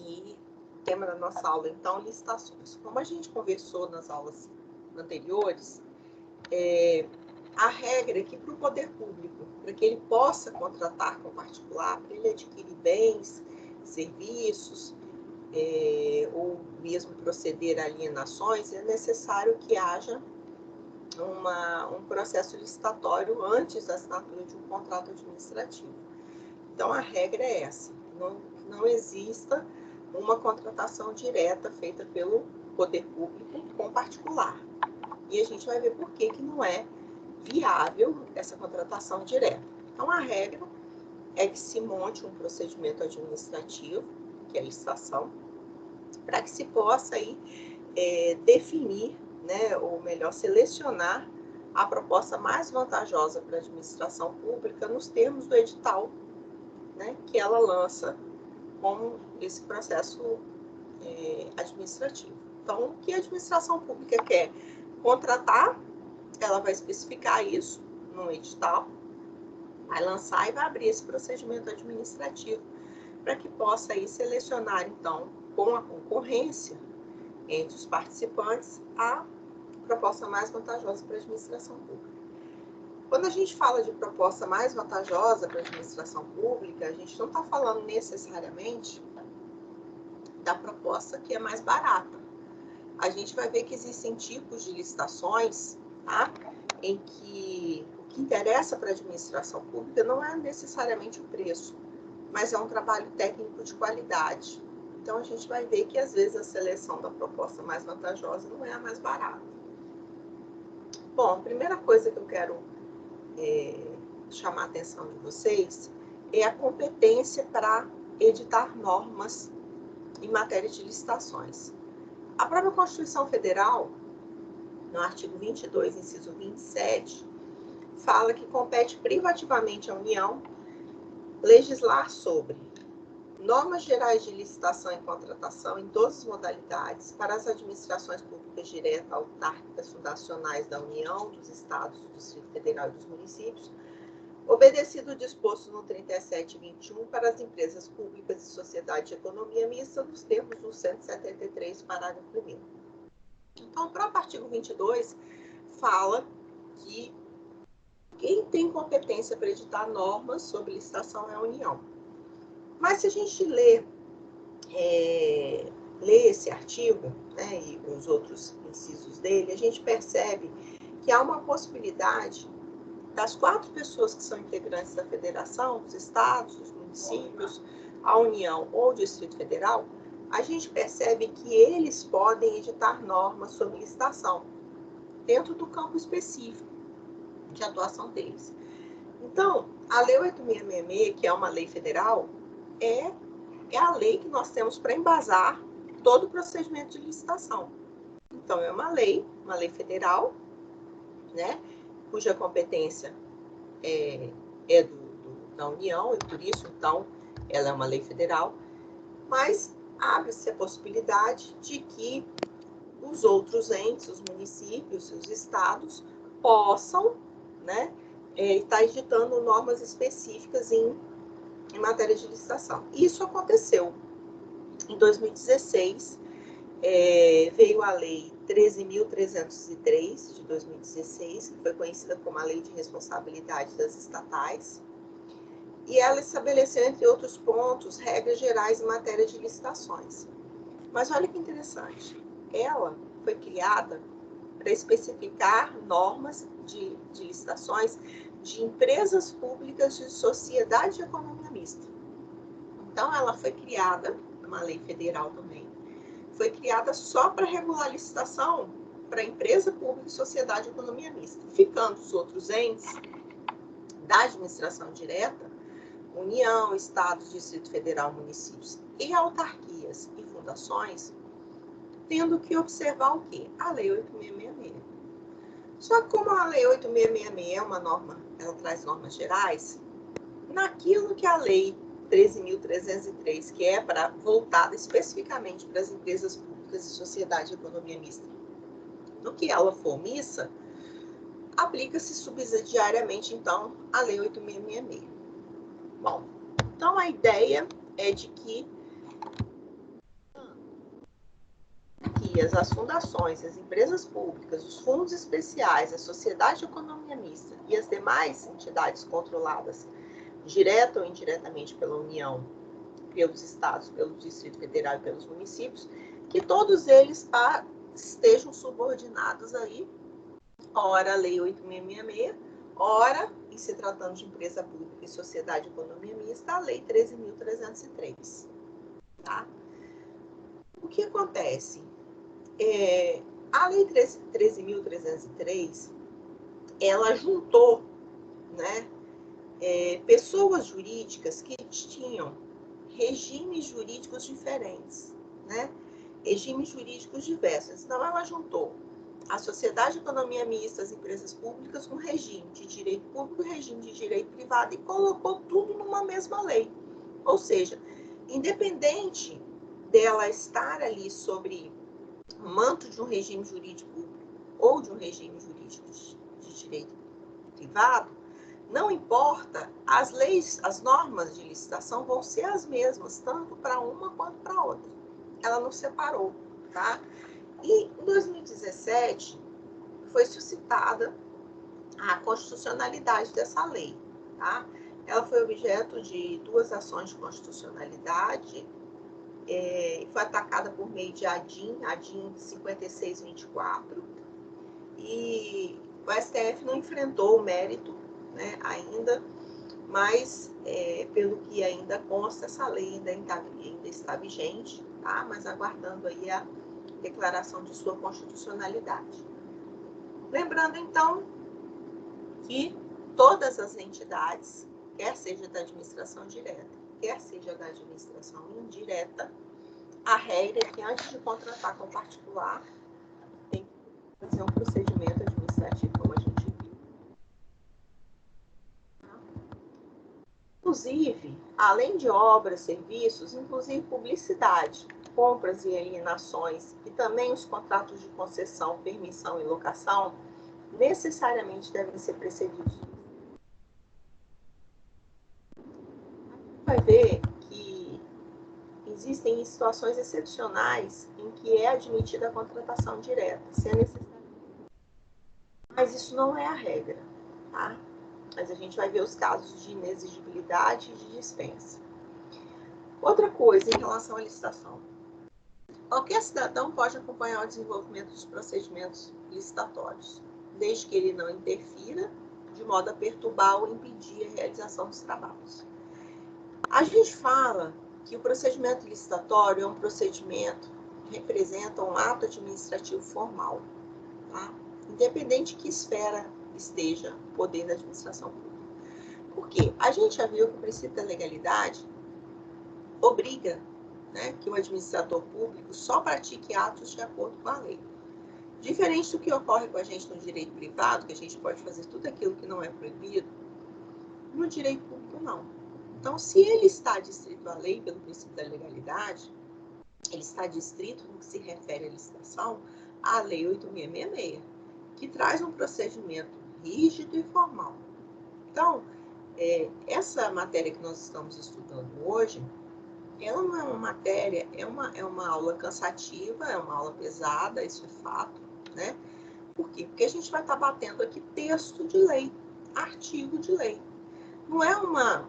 E o tema da nossa aula, então, licitações. Como a gente conversou nas aulas anteriores, a regra é que para o poder público, para que ele possa contratar com o particular, para ele adquirir bens, serviços, ou mesmo proceder a alienações, é necessário que haja um processo licitatório antes da assinatura de um contrato administrativo. Então, a regra é essa, não exista uma contratação direta feita pelo poder público com particular. E a gente vai ver por que não é viável essa contratação direta. Então, a regra é que se monte um procedimento administrativo, que é a licitação, para que se possa aí, definir, né, ou melhor, selecionar a proposta mais vantajosa para a administração pública nos termos do edital, né, que ela lança com esse processo administrativo. Então, o que a administração pública quer contratar, ela vai especificar isso no edital, vai lançar e vai abrir esse procedimento administrativo para que possa aí selecionar, então, com a concorrência entre os participantes, a proposta mais vantajosa para a administração pública. Quando a gente fala de proposta mais vantajosa para a administração pública, a gente não está falando necessariamente da proposta que é mais barata. A gente vai ver que existem tipos de licitações, tá? Em que o que interessa para a administração pública não é necessariamente o preço, mas é um trabalho técnico de qualidade. Então, a gente vai ver que, às vezes, a seleção da proposta mais vantajosa não é a mais barata. Bom, a primeira coisa que eu quero chamar a atenção de vocês é a competência para editar normas em matéria de licitações. A própria Constituição Federal, no artigo 22, inciso 27, fala que compete privativamente à União legislar sobre normas gerais de licitação e contratação em todas as modalidades para as administrações públicas diretas, autárquicas, fundacionais da União, dos Estados, do Distrito Federal e dos municípios, obedecido o disposto no 3721 para as empresas públicas e sociedade de economia mista, nos termos do 173, parágrafo 1º. Então, o próprio artigo 22 fala que quem tem competência para editar normas sobre licitação é a União. Mas se a gente lê esse artigo, né, e os outros incisos dele, a gente percebe que há uma possibilidade das 4 pessoas que são integrantes da federação, os estados, os municípios, a União ou o Distrito Federal, a gente percebe que eles podem editar normas sobre licitação dentro do campo específico de atuação deles. Então, a Lei 8.666, que é uma lei federal, é a lei que nós temos para embasar todo o procedimento de licitação. Então, é uma lei federal, né, cuja competência é da União, e por isso, então, ela é uma lei federal, mas abre-se a possibilidade de que os outros entes, os municípios, os estados, possam, né, estar editando normas específicas em matéria de licitação. Isso aconteceu em 2016, veio a Lei 13.303, de 2016, que foi conhecida como a Lei de Responsabilidade das Estatais, e ela estabeleceu, entre outros pontos, regras gerais em matéria de licitações. Mas olha que interessante, ela foi criada para especificar normas de licitações de empresas públicas de sociedade de economia mista. Então, ela foi criada, uma lei federal também, foi criada só para regular a licitação para empresa pública e sociedade de economia mista, ficando os outros entes da administração direta, União, Estados, Distrito Federal, municípios e autarquias e fundações, tendo que observar o quê? A Lei 8.666. Só que como a Lei 8.666 é uma norma, ela traz normas gerais, naquilo que a Lei 13.303, que é voltada especificamente para as empresas públicas e sociedade de economia mista, no que ela for omissa, aplica-se subsidiariamente, então, a Lei 8.666. Bom, então a ideia é de que autarquias, as fundações, as empresas públicas, os fundos especiais, a sociedade de economia mista e as demais entidades controladas, direta ou indiretamente pela União, pelos estados, pelo Distrito Federal e pelos municípios, que todos eles estejam subordinados aí, ora a Lei 8.666, ora, em se tratando de empresa pública e sociedade de economia mista, a Lei 13.303. Tá? O que acontece? A Lei 13.303, ela juntou, né, pessoas jurídicas que tinham regimes jurídicos diferentes, né? Regimes jurídicos diversos. Então, ela juntou a sociedade de economia mista, as empresas públicas, com regime de direito público e regime de direito privado e colocou tudo numa mesma lei. Ou seja, independente dela estar ali sobre o manto de um regime jurídico público ou de um regime jurídico de direito privado, não importa, as leis, as normas de licitação vão ser as mesmas, tanto para uma quanto para outra. Ela não separou, tá? E em 2017 foi suscitada a constitucionalidade dessa lei, tá? Ela foi objeto de 2 ações de constitucionalidade, foi atacada por meio de ADIM 5624, e o STF não enfrentou o mérito, né, ainda, mas pelo que ainda consta, essa lei ainda está vigente, tá? Mas aguardando aí a declaração de sua constitucionalidade. Lembrando, então, que todas as entidades, quer seja da administração direta, quer seja da administração indireta, a regra é que antes de contratar com particular, tem que fazer um procedimento administrativo, como a gente viu. Inclusive, além de obras, serviços, inclusive publicidade, compras e alienações, e também os contratos de concessão, permissão e locação, necessariamente devem ser precedidos. Vai ver que existem situações excepcionais em que é admitida a contratação direta, se é necessário. Mas isso não é a regra, tá? Mas a gente vai ver os casos de inexigibilidade e de dispensa. Outra coisa em relação à licitação. Qualquer cidadão pode acompanhar o desenvolvimento dos procedimentos licitatórios, desde que ele não interfira de modo a perturbar ou impedir a realização dos trabalhos. A gente fala que o procedimento licitatório é um procedimento que representa um ato administrativo formal, tá? Independente de que esfera esteja o poder da administração pública. Por quê? A gente já viu que o princípio da legalidade obriga, né, que o administrador público só pratique atos de acordo com a lei. Diferente do que ocorre com a gente no direito privado, que a gente pode fazer tudo aquilo que não é proibido, no direito público não. Então, se ele está distrito à lei pelo princípio da legalidade, ele está distrito no que se refere à licitação, à Lei 8.666, que traz um procedimento rígido e formal. Então, essa matéria que nós estamos estudando hoje, ela não é uma matéria, é uma aula cansativa, é uma aula pesada, isso é fato, né? Por quê? Porque a gente vai estar batendo aqui texto de lei, artigo de lei. Não é uma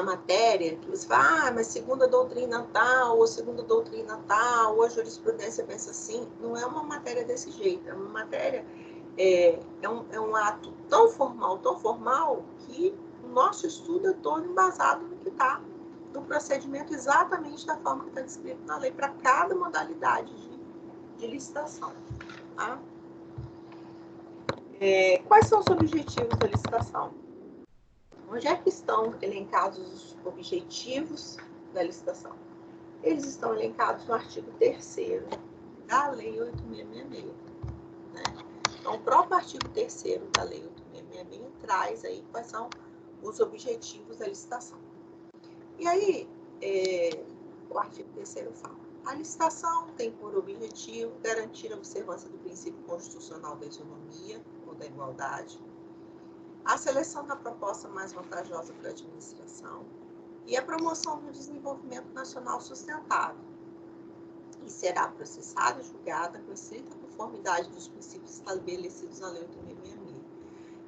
matéria que você fala, mas segundo a doutrina tal, ou segundo a doutrina tal, ou a jurisprudência pensa assim. Não é uma matéria desse jeito. É uma matéria, é um ato tão formal, que o nosso estudo é todo embasado no que está no procedimento, exatamente da forma que está descrito na lei, para cada modalidade de licitação. Tá? Quais são os objetivos da licitação? Onde é que estão elencados os objetivos da licitação? Eles estão elencados no artigo 3º da Lei 8.666. Né? Então, o próprio artigo 3º da Lei 8.666 traz aí quais são os objetivos da licitação. E aí, o artigo 3º fala: a licitação tem por objetivo garantir a observância do princípio constitucional da isonomia ou da igualdade, a seleção da proposta mais vantajosa para a administração e a promoção do desenvolvimento nacional sustentável. e será processada e julgada com estrita conformidade dos princípios estabelecidos na Lei 8.666.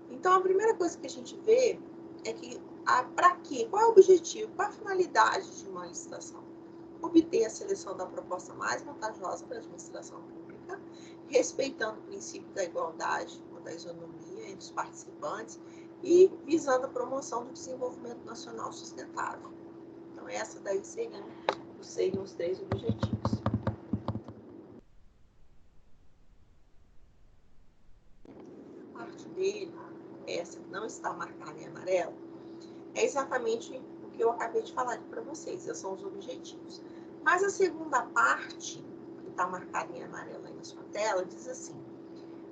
Então, a primeira coisa que a gente vê é que, para quê? Qual é o objetivo? Qual é a finalidade de uma licitação? Obter a seleção da proposta mais vantajosa para a administração pública, respeitando o princípio da igualdade ou da isonomia entre os participantes e visando a promoção do desenvolvimento nacional sustentável. Então, essa daí seriam os 3 objetivos. A parte dele, essa que não está marcada em amarelo, é exatamente o que eu acabei de falar para vocês, esses são os objetivos. Mas a segunda parte, que está marcada em amarelo aí na sua tela, diz assim: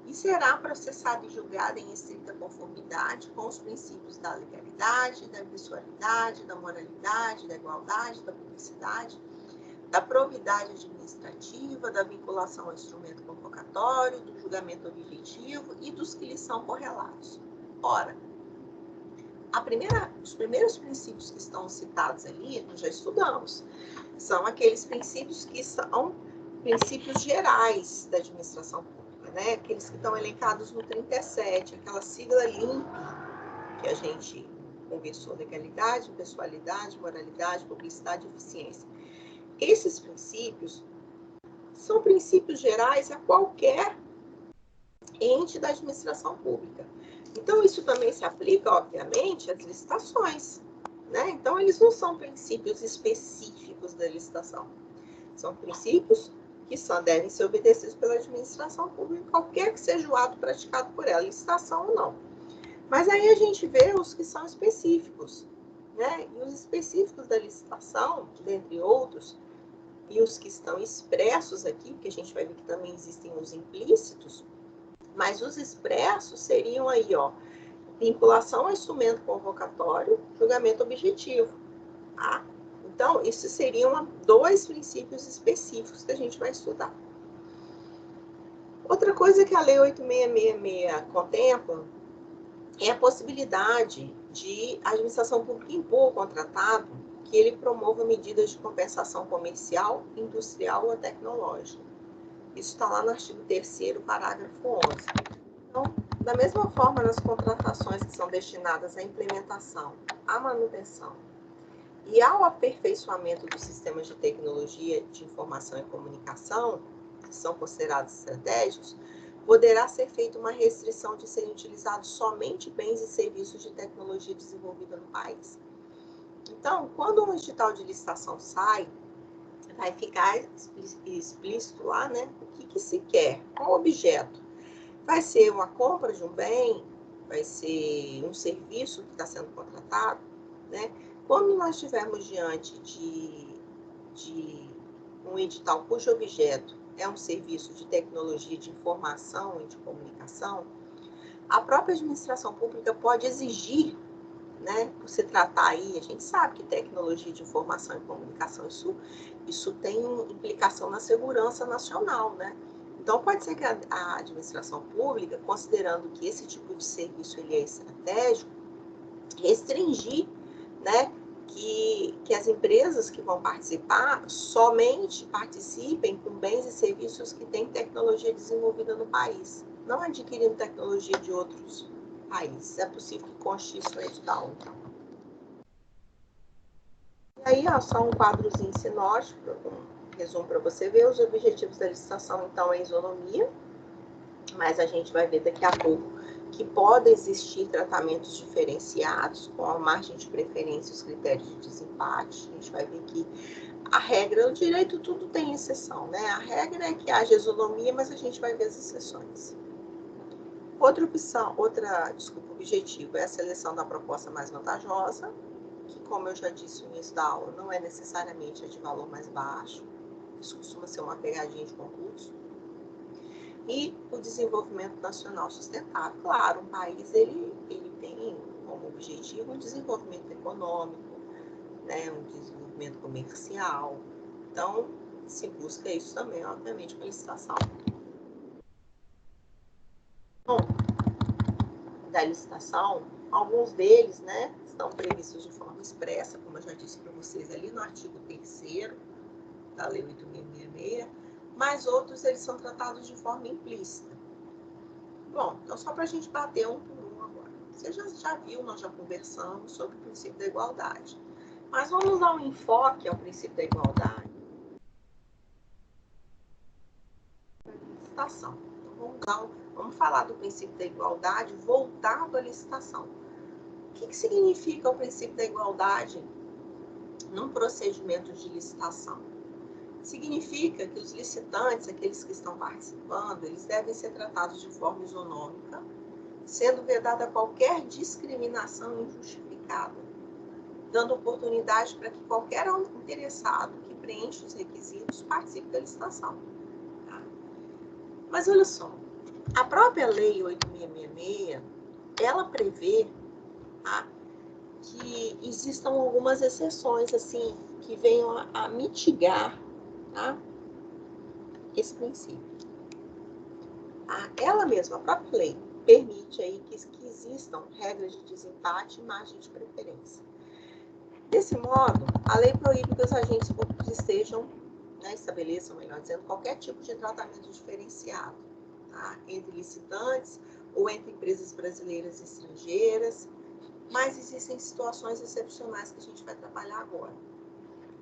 e será processado e julgado em estrita conformidade com os princípios da legalidade, da impessoalidade, da moralidade, da igualdade, da publicidade, da probidade administrativa, da vinculação ao instrumento convocatório, do julgamento objetivo e dos que lhes são correlatos. Ora, os primeiros princípios que estão citados ali, nós já estudamos, são aqueles princípios que são princípios gerais da administração pública, né? Aqueles que estão elencados no 37, aquela sigla LIMP que a gente conversou: legalidade, impessoalidade, moralidade, publicidade e eficiência. Esses princípios são princípios gerais a qualquer ente da administração pública. Então, isso também se aplica, obviamente, às licitações, né? Então, eles não são princípios específicos da licitação. São princípios que só devem ser obedecidos pela administração pública, qualquer que seja o ato praticado por ela, licitação ou não. Mas aí a gente vê os que são específicos, né? E os específicos da licitação, dentre outros, e os que estão expressos aqui, porque a gente vai ver que também existem os implícitos, mas os expressos seriam aí, ó, vinculação ao instrumento convocatório, julgamento objetivo, tá? Então, isso seriam 2 princípios específicos que a gente vai estudar. Outra coisa que a Lei 8.666 contempla é a possibilidade de a administração pública impor ao contratado que ele promova medidas de compensação comercial, industrial ou tecnológica. Isso está lá no artigo 3º, parágrafo 11. Então, da mesma forma, nas contratações que são destinadas à implementação, à manutenção e ao aperfeiçoamento dos sistemas de tecnologia de informação e comunicação, que são considerados estratégicos, poderá ser feita uma restrição de serem utilizados somente bens e serviços de tecnologia desenvolvida no país. Então, quando um edital de licitação sai, vai ficar explícito lá, né, o que se quer, qual objeto. Vai ser uma compra de um bem, vai ser um serviço que está sendo contratado, né? Quando nós estivermos diante de um edital cujo objeto é um serviço de tecnologia de informação e de comunicação, a própria administração pública pode exigir, né, por se tratar aí, a gente sabe que tecnologia de informação e comunicação, isso tem implicação na segurança nacional, né? Então, pode ser que a administração pública, considerando que esse tipo de serviço ele é estratégico, restringir, né, que as empresas que vão participar somente participem com bens e serviços que têm tecnologia desenvolvida no país, não adquirindo tecnologia de outros países. É possível que conste isso no edital, então. E aí, ó, só um quadrozinho sinótico, um resumo para você ver. Os objetivos da licitação, então, é a isonomia, mas a gente vai ver daqui a pouco que podem existir tratamentos diferenciados, com a margem de preferência e os critérios de desempate. A gente vai ver que a regra, o direito, tudo tem exceção, né? A regra é que haja isonomia, mas a gente vai ver as exceções. Objetivo é a seleção da proposta mais vantajosa, que, como eu já disse no início da aula, não é necessariamente a de valor mais baixo. Isso costuma ser uma pegadinha de concurso. E o desenvolvimento nacional sustentável. Claro, um país ele tem como objetivo um desenvolvimento econômico, né, um desenvolvimento comercial. Então, se busca isso também, obviamente, com a licitação. Bom, da licitação, alguns deles, né, estão previstos de forma expressa, como eu já disse para vocês ali no artigo 3º, da Lei 8.666, mas outros eles são tratados de forma implícita. Bom, então só para a gente bater um por um agora. Você já viu, nós já conversamos sobre o princípio da igualdade. Mas vamos dar um enfoque ao princípio da igualdade. Licitação. Então, vamos falar do princípio da igualdade voltado à licitação. O que significa o princípio da igualdade num procedimento de licitação? Significa que os licitantes, aqueles que estão participando, eles devem ser tratados de forma isonômica, sendo vedada qualquer discriminação injustificada, dando oportunidade para que qualquer interessado que preencha os requisitos participe da licitação. Tá? Mas olha só, a própria Lei 8.666, ela prevê, tá, que existam algumas exceções, assim, que venham a mitigar, tá, esse princípio. Ela mesma, a própria lei, permite aí que existam regras de desempate e margem de preferência. Desse modo, a lei proíbe que os agentes públicos estejam, né, estabeleçam, melhor dizendo, qualquer tipo de tratamento diferenciado, tá, entre licitantes ou entre empresas brasileiras e estrangeiras, mas existem situações excepcionais que a gente vai trabalhar agora.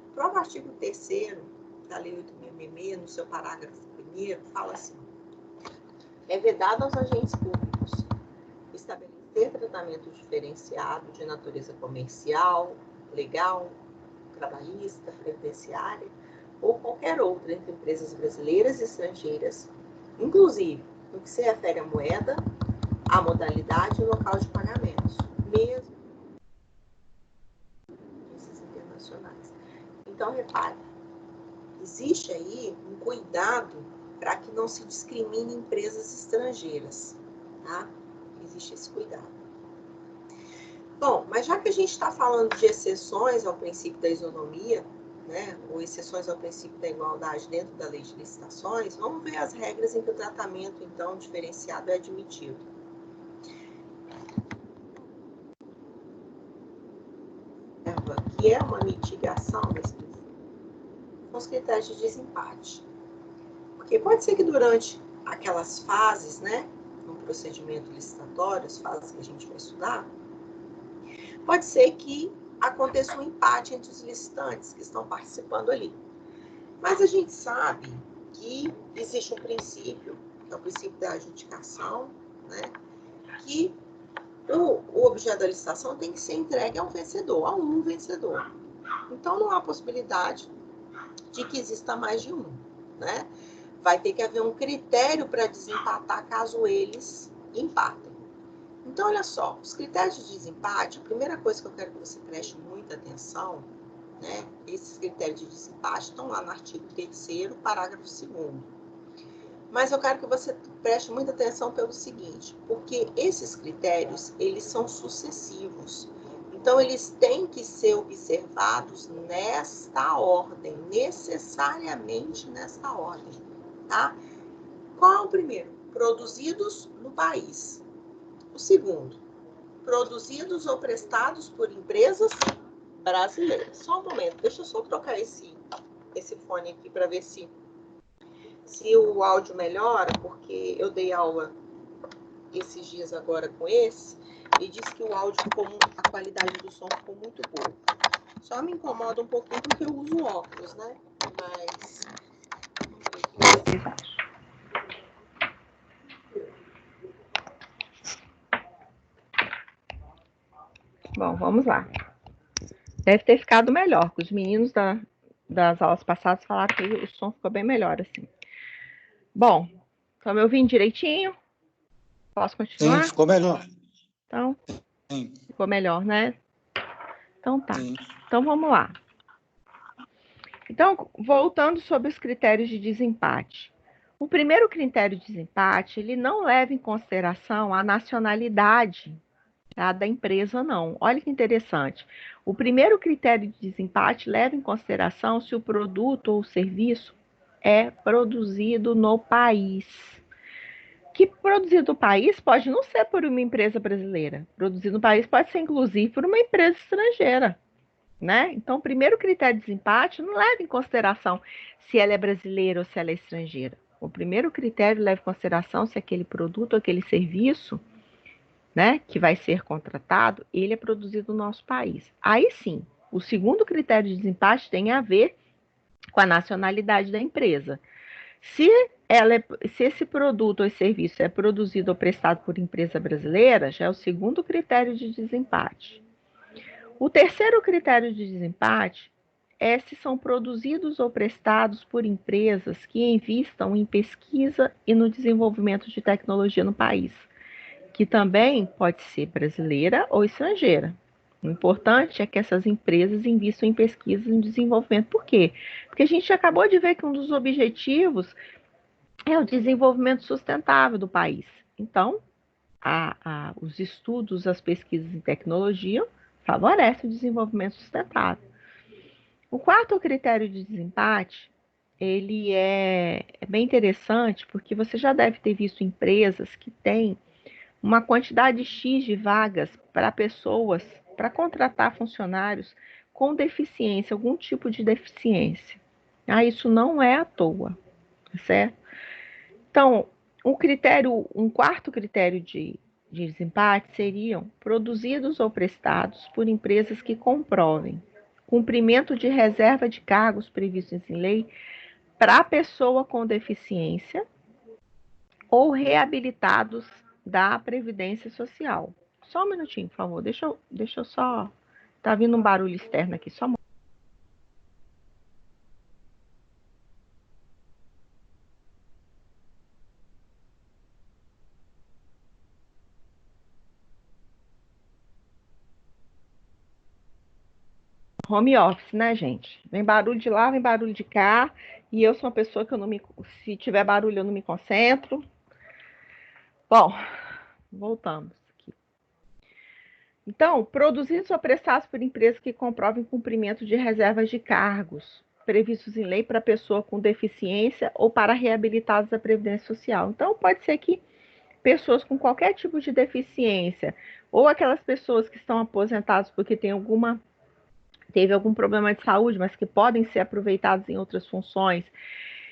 O próprio artigo 3º da Lei 8.666, no seu parágrafo 1º, fala assim: é vedado aos agentes públicos estabelecer tratamento diferenciado de natureza comercial, legal, trabalhista, previdenciária ou qualquer outra entre empresas brasileiras e estrangeiras, inclusive no que se refere à moeda, à modalidade e local de pagamentos, mesmo esses internacionais. Então, repare, existe aí um cuidado para que não se discrimine empresas estrangeiras, tá? Existe esse cuidado. Bom, mas já que a gente está falando de exceções ao princípio da isonomia, né, ou exceções ao princípio da igualdade dentro da lei de licitações, vamos ver as regras em que o tratamento, então, diferenciado é admitido. Que é uma mitigação desse princípio, são os critérios de desempate. Porque pode ser que durante aquelas fases, né, no procedimento licitatório, as fases que a gente vai estudar, pode ser que aconteça um empate entre os licitantes que estão participando ali. Mas a gente sabe que existe um princípio, que é o princípio da adjudicação, né, que o objeto da licitação tem que ser entregue a um vencedor, a um vencedor. Então, não há possibilidade de que exista mais de um, né? Vai ter que haver um critério para desempatar caso eles empatem. Então, olha só, os critérios de desempate, a primeira coisa que eu quero que você preste muita atenção, né? Esses critérios de desempate estão lá no artigo 3º, parágrafo 2º. Mas eu quero que você preste muita atenção pelo seguinte, porque esses critérios, eles são sucessivos. Então, eles têm que ser observados nesta ordem, necessariamente nesta ordem, tá? Qual é o primeiro? Produzidos no país. O segundo, produzidos ou prestados por empresas brasileiras. Só um momento, deixa eu só trocar esse fone aqui para ver se o áudio melhora, porque eu dei aula esses dias agora com esse, e disse que o áudio a qualidade do som ficou muito boa. Só me incomoda um pouquinho porque eu uso óculos, né? Mas bom, vamos lá. Deve ter ficado melhor, porque os meninos das aulas passadas falaram que o som ficou bem melhor, assim. Bom, estão me ouvindo direitinho? Posso continuar? Sim, ficou melhor. Então, Sim. Ficou melhor, né? Então tá. Sim. Então vamos lá. Então, voltando sobre os critérios de desempate. O primeiro critério de desempate, ele não leva em consideração a nacionalidade, tá, da empresa, não. Olha que interessante. O primeiro critério de desempate leva em consideração se o produto ou serviço é produzido no país. Que produzido no país pode não ser por uma empresa brasileira. Produzido no país pode ser, inclusive, por uma empresa estrangeira. né? Então, o primeiro critério de desempate não leva em consideração se ela é brasileira ou se ela é estrangeira. O primeiro critério leva em consideração se aquele produto ou aquele serviço, né, que vai ser contratado, ele é produzido no nosso país. Aí sim, o segundo critério de desempate tem a ver com a nacionalidade da empresa. Se, se esse produto ou esse serviço é produzido ou prestado por empresa brasileira, já é o segundo critério de desempate. O terceiro critério de desempate é se são produzidos ou prestados por empresas que investam em pesquisa e no desenvolvimento de tecnologia no país, que também pode ser brasileira ou estrangeira. O importante é que essas empresas investam em pesquisa e em desenvolvimento. Por quê? Porque a gente acabou de ver que um dos objetivos é o desenvolvimento sustentável do país. Então, os estudos, as pesquisas em tecnologia favorecem o desenvolvimento sustentável. O quarto critério de desempate, ele é bem interessante porque você já deve ter visto empresas que têm uma quantidade X de vagas para pessoas, para contratar funcionários com deficiência, algum tipo de deficiência. Isso não é à toa, certo? Então, um quarto critério de desempate seriam produzidos ou prestados por empresas que comprovem cumprimento de reserva de cargos previstos em lei para pessoa com deficiência ou reabilitados da Previdência Social. Só um minutinho, por favor. Deixa eu só. Tá vindo um barulho externo aqui, só um home office, né, gente? Vem barulho de lá, vem barulho de cá. E eu sou uma pessoa que eu não me. Se tiver barulho, eu não me concentro. Bom, voltamos aqui. Então, produzidos ou prestados por empresas que comprovem cumprimento de reservas de cargos previstos em lei para pessoa com deficiência ou para reabilitados da Previdência Social. Então, pode ser que pessoas com qualquer tipo de deficiência ou aquelas pessoas que estão aposentadas porque teve algum problema de saúde, mas que podem ser aproveitados em outras funções.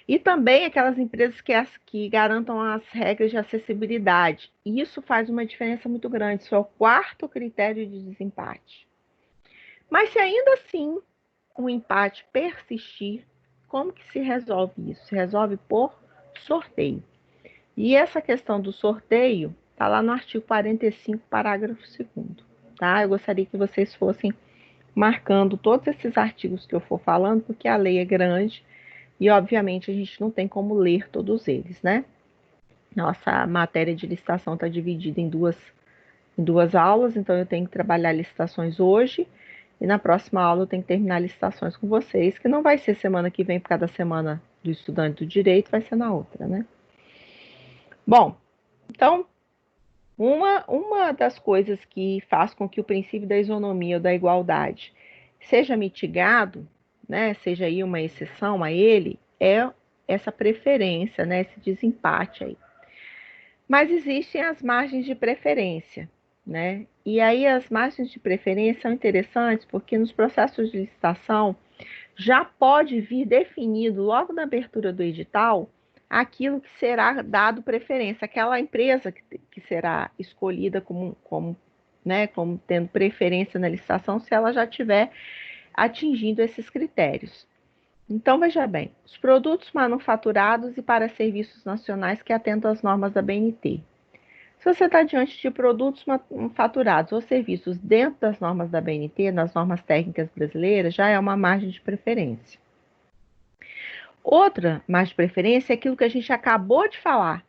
E também aquelas empresas que garantam as regras de acessibilidade. Isso faz uma diferença muito grande. Isso é o quarto critério de desempate. Mas se ainda assim o empate persistir, como que se resolve isso? Se resolve por sorteio. E essa questão do sorteio está lá no artigo 45, parágrafo 2º. Tá? Eu gostaria que vocês fossem marcando todos esses artigos que eu for falando, porque a lei é grande e, obviamente, a gente não tem como ler todos eles, né? Nossa matéria de licitação está dividida em duas aulas, então eu tenho que trabalhar licitações hoje e na próxima aula eu tenho que terminar licitações com vocês, que não vai ser semana que vem por cada semana do estudante do direito, vai ser na outra, né? Bom, então, uma das coisas que faz com que o princípio da isonomia ou da igualdade seja mitigado, né, seja aí uma exceção a ele, é essa preferência, né, esse desempate aí. Mas existem as margens de preferência, né? E aí as margens de preferência são interessantes porque nos processos de licitação já pode vir definido logo na abertura do edital aquilo que será dado preferência, aquela empresa que será escolhida como tendo preferência na licitação se ela já tiver atingindo esses critérios. Então, veja bem, os produtos manufaturados e para serviços nacionais que atendam às normas da BNT. Se você está diante de produtos manufaturados ou serviços dentro das normas da BNT, nas normas técnicas brasileiras, já é uma margem de preferência. Outra margem de preferência é aquilo que a gente acabou de falar.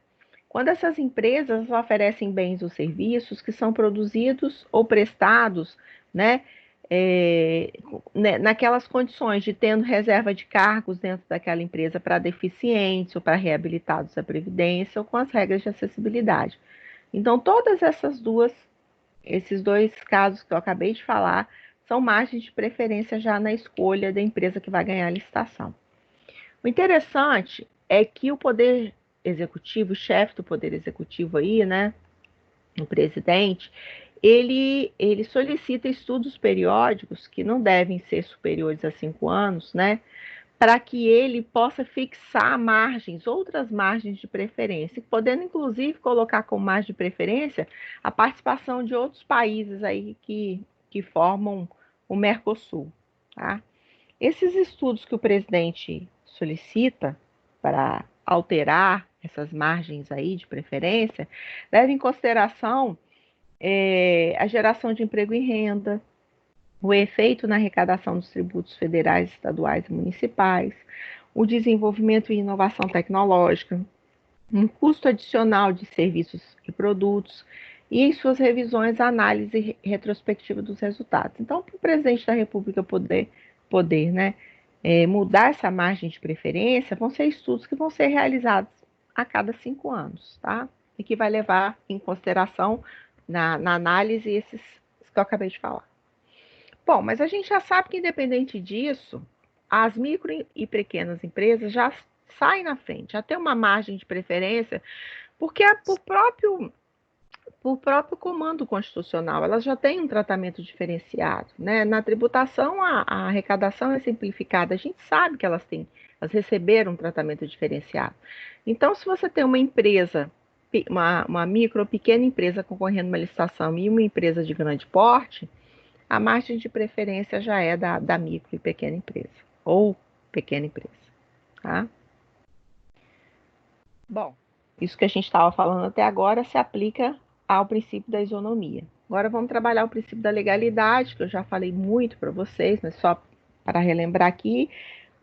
Quando essas empresas oferecem bens ou serviços que são produzidos ou prestados, né, naquelas condições de tendo reserva de cargos dentro daquela empresa para deficientes ou para reabilitados da Previdência ou com as regras de acessibilidade. Então, todas esses dois casos que eu acabei de falar, são margens de preferência já na escolha da empresa que vai ganhar a licitação. O interessante é que o Poder Executivo, o chefe do Poder Executivo aí, né, o presidente, ele solicita estudos periódicos que não devem ser superiores a 5 anos, né? Para que ele possa fixar margens, outras margens de preferência, podendo inclusive colocar como margem de preferência a participação de outros países aí que formam o Mercosul, tá? Esses estudos que o presidente solicita para alterar essas margens aí de preferência levem em consideração a geração de emprego e renda, o efeito na arrecadação dos tributos federais, estaduais e municipais, o desenvolvimento e inovação tecnológica, um custo adicional de serviços e produtos, e em suas revisões, a análise retrospectiva dos resultados. Então, para o presidente da República poder né, mudar essa margem de preferência, vão ser estudos que vão ser realizados a cada 5 anos, tá? E que vai levar em consideração na análise esses que eu acabei de falar. Bom, mas a gente já sabe que, independente disso, as micro e pequenas empresas já saem na frente, já tem uma margem de preferência, porque por próprio comando constitucional, elas já têm um tratamento diferenciado, né? Na tributação, a arrecadação é simplificada, a gente sabe que elas receberam um tratamento diferenciado. Então, se você tem uma empresa, uma micro ou pequena empresa concorrendo numa licitação e uma empresa de grande porte, a margem de preferência já é da micro e pequena empresa, ou pequena empresa, tá? Bom, isso que a gente estava falando até agora se aplica ao princípio da isonomia. Agora vamos trabalhar o princípio da legalidade, que eu já falei muito para vocês, mas só para relembrar aqui,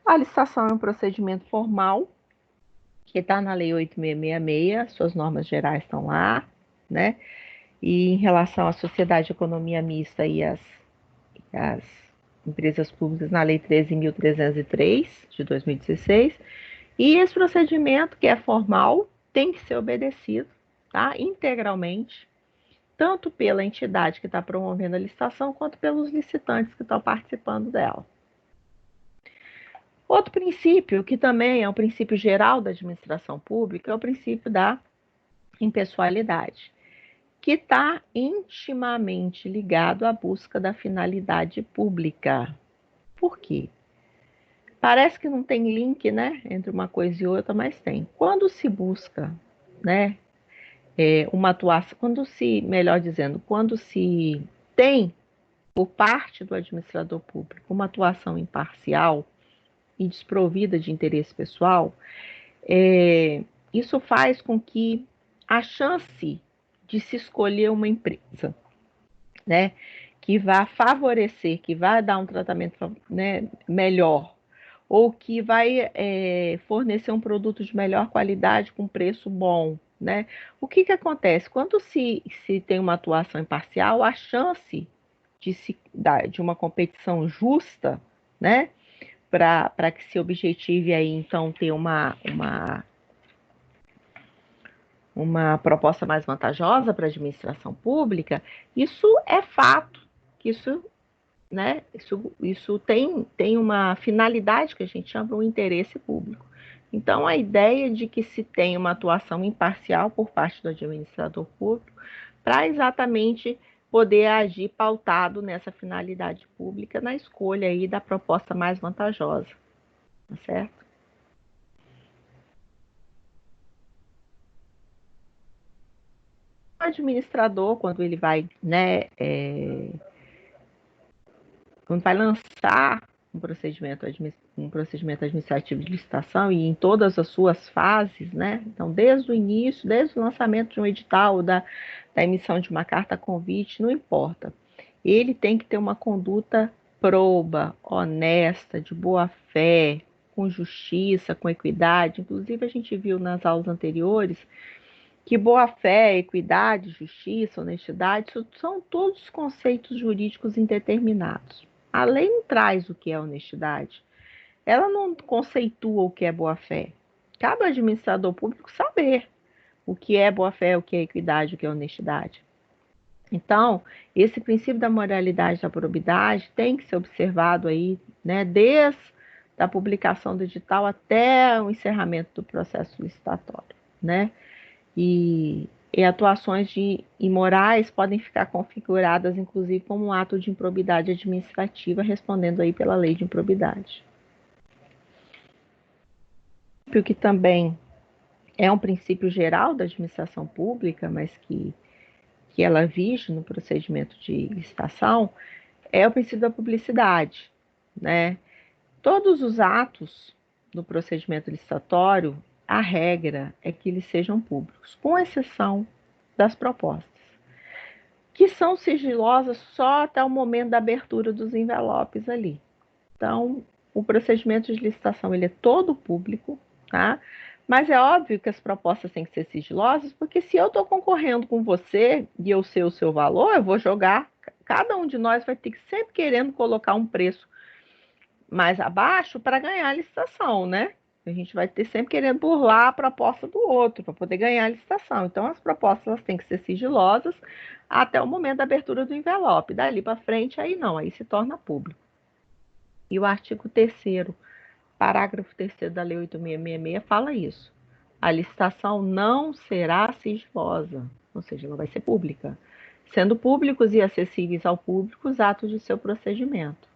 a licitação é um procedimento formal, que está na Lei 8.666, suas normas gerais estão lá, né? E em relação à sociedade de economia mista e as empresas públicas na Lei 13.303, de 2016, e esse procedimento, que é formal, tem que ser obedecido, tá? Integralmente, tanto pela entidade que está promovendo a licitação, quanto pelos licitantes que estão participando dela. Outro princípio, que também é um princípio geral da administração pública, é o princípio da impessoalidade, que está intimamente ligado à busca da finalidade pública. Por quê? Parece que não tem link, né, entre uma coisa e outra, mas tem. Quando se busca, né, uma atuação, melhor dizendo, quando se tem por parte do administrador público uma atuação imparcial e desprovida de interesse pessoal, isso faz com que a chance de se escolher uma empresa, né, que vá favorecer, que vai dar um tratamento, né, melhor, ou que vai fornecer um produto de melhor qualidade com preço bom, né? O que acontece? Quando se tem uma atuação imparcial, a chance de uma competição justa, né, para que se objetive aí, então, ter uma proposta mais vantajosa para a administração pública, isso é fato, que isso, né, isso tem uma finalidade que a gente chama de um interesse público. Então, a ideia de que se tem uma atuação imparcial por parte do administrador público para exatamente poder agir pautado nessa finalidade pública na escolha aí da proposta mais vantajosa, tá certo? O administrador, quando ele vai, né, quando vai lançar um procedimento administrativo de licitação e em todas as suas fases, né? Então, desde o início, desde o lançamento de um edital, da emissão de uma carta convite, não importa. Ele tem que ter uma conduta proba, honesta, de boa fé, com justiça, com equidade. Inclusive, a gente viu nas aulas anteriores que boa fé, equidade, justiça, honestidade são todos conceitos jurídicos indeterminados. A lei não traz o que é honestidade. Ela não conceitua o que é boa fé. Cabe ao administrador público saber o que é boa fé, o que é equidade, o que é honestidade. Então, esse princípio da moralidade e da probidade tem que ser observado aí, né, desde a publicação do edital até o encerramento do processo licitatório, né? E E atuações imorais podem ficar configuradas, inclusive, como um ato de improbidade administrativa, respondendo aí pela lei de improbidade. O que também é um princípio geral da administração pública, mas que ela vige no procedimento de licitação, é o princípio da publicidade, né? Todos os atos do procedimento licitatório, a regra é que eles sejam públicos, com exceção das propostas, que são sigilosas só até o momento da abertura dos envelopes ali. Então, o procedimento de licitação ele é todo público, tá? Mas é óbvio que as propostas têm que ser sigilosas, porque se eu estou concorrendo com você e eu sei o seu valor, eu vou jogar. Cada um de nós vai ter que sempre querendo colocar um preço mais abaixo para ganhar a licitação, né? A gente vai ter sempre querendo burlar a proposta do outro para poder ganhar a licitação. Então, as propostas elas têm que ser sigilosas até o momento da abertura do envelope. Dali para frente, aí não, aí se torna público. E o artigo 3º, parágrafo 3º da Lei 8.666 fala isso. A licitação não será sigilosa, ou seja, ela vai ser pública, sendo públicos e acessíveis ao público os atos de seu procedimento,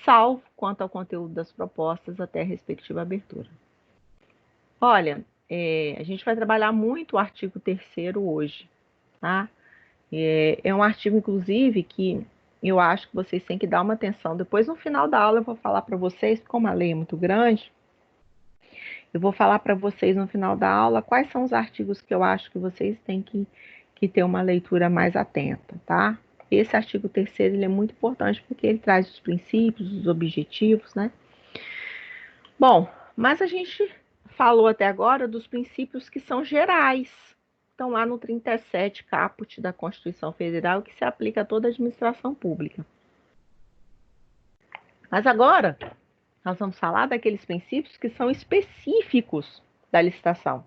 salvo quanto ao conteúdo das propostas até a respectiva abertura. Olha, a gente vai trabalhar muito o artigo 3º hoje, tá? É um artigo, inclusive, que eu acho que vocês têm que dar uma atenção. Depois, no final da aula, eu vou falar para vocês, como a lei é muito grande, eu vou falar para vocês no final da aula quais são os artigos que eu acho que vocês têm que ter uma leitura mais atenta, tá? Esse artigo 3º ele é muito importante porque ele traz os princípios, os objetivos, né? Bom, mas a gente falou até agora dos princípios que são gerais. Estão lá no 37 caput da Constituição Federal, que se aplica a toda a administração pública. Mas agora, nós vamos falar daqueles princípios que são específicos da licitação,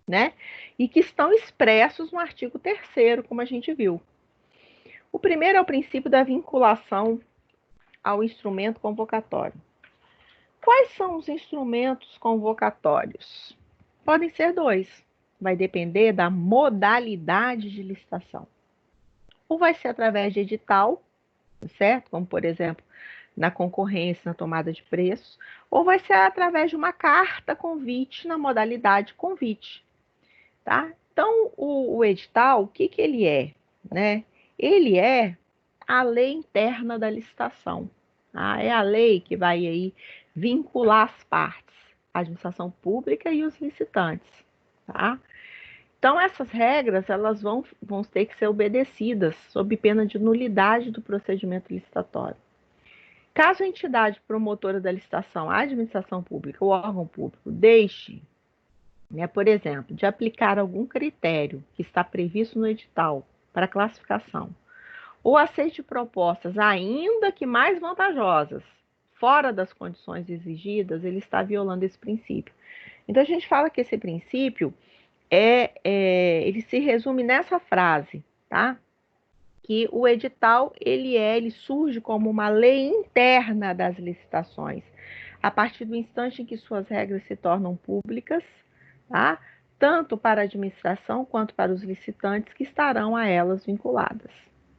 né? E que estão expressos no artigo 3º, como a gente viu. O primeiro é o princípio da vinculação ao instrumento convocatório. Quais são os instrumentos convocatórios? Podem ser 2. Vai depender da modalidade de licitação. Ou vai ser através de edital, certo? Como, por exemplo, na concorrência, na tomada de preços, ou vai ser através de uma carta convite na modalidade convite, tá? Então, o edital, o que ele é, né? Ele é a lei interna da licitação, tá? É a lei que vai aí vincular as partes, a administração pública e os licitantes, tá? Então, essas regras, elas vão ter que ser obedecidas sob pena de nulidade do procedimento licitatório. Caso a entidade promotora da licitação, a administração pública, o órgão público, deixe, né, por exemplo, de aplicar algum critério que está previsto no edital para classificação, ou aceite propostas ainda que mais vantajosas, fora das condições exigidas, ele está violando esse princípio. Então, a gente fala que esse princípio ele se resume nessa frase, tá? Que o edital ele surge como uma lei interna das licitações, a partir do instante em que suas regras se tornam públicas, tá? Tanto para a administração quanto para os licitantes que estarão a elas vinculadas,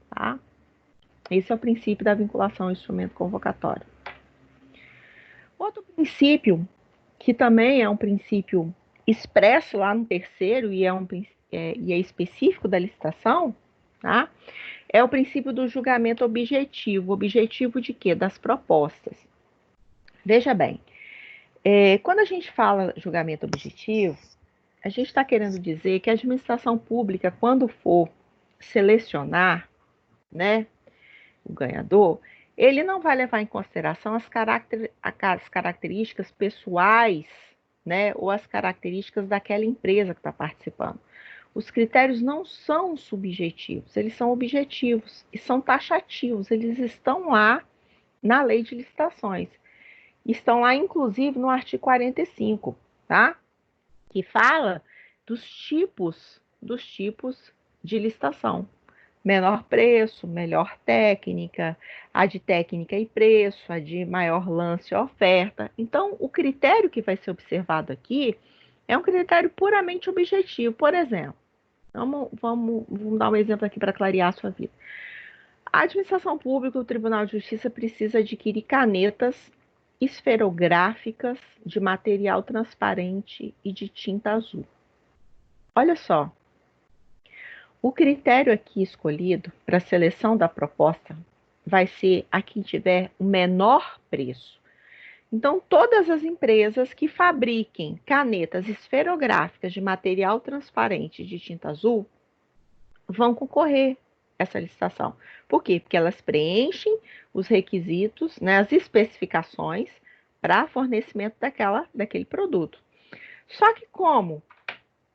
tá? Esse é o princípio da vinculação ao instrumento convocatório. Outro princípio, que também é um princípio expresso lá no 3º e é específico da licitação, tá? É o princípio do julgamento objetivo. Objetivo de quê? Das propostas. Veja bem, quando a gente fala julgamento objetivo, a gente está querendo dizer que a administração pública, quando for selecionar, né, o ganhador, ele não vai levar em consideração as características pessoais, né, ou as características daquela empresa que está participando. Os critérios não são subjetivos, eles são objetivos e são taxativos, eles estão lá na lei de licitações. Estão lá, inclusive, no artigo 45, tá? Que fala dos tipos de licitação. Menor preço, melhor técnica, a de técnica e preço, a de maior lance e oferta. Então, o critério que vai ser observado aqui é um critério puramente objetivo. Por exemplo, Vamos dar um exemplo aqui para clarear a sua vida. A administração pública, o Tribunal de Justiça precisa adquirir canetas esferográficas de material transparente e de tinta azul. Olha só, o critério aqui escolhido para a seleção da proposta vai ser a que tiver o menor preço. Então, todas as empresas que fabriquem canetas esferográficas de material transparente de tinta azul vão concorrer a essa licitação. Por quê? Porque elas preenchem os requisitos, né, as especificações para fornecimento daquele produto. Só que como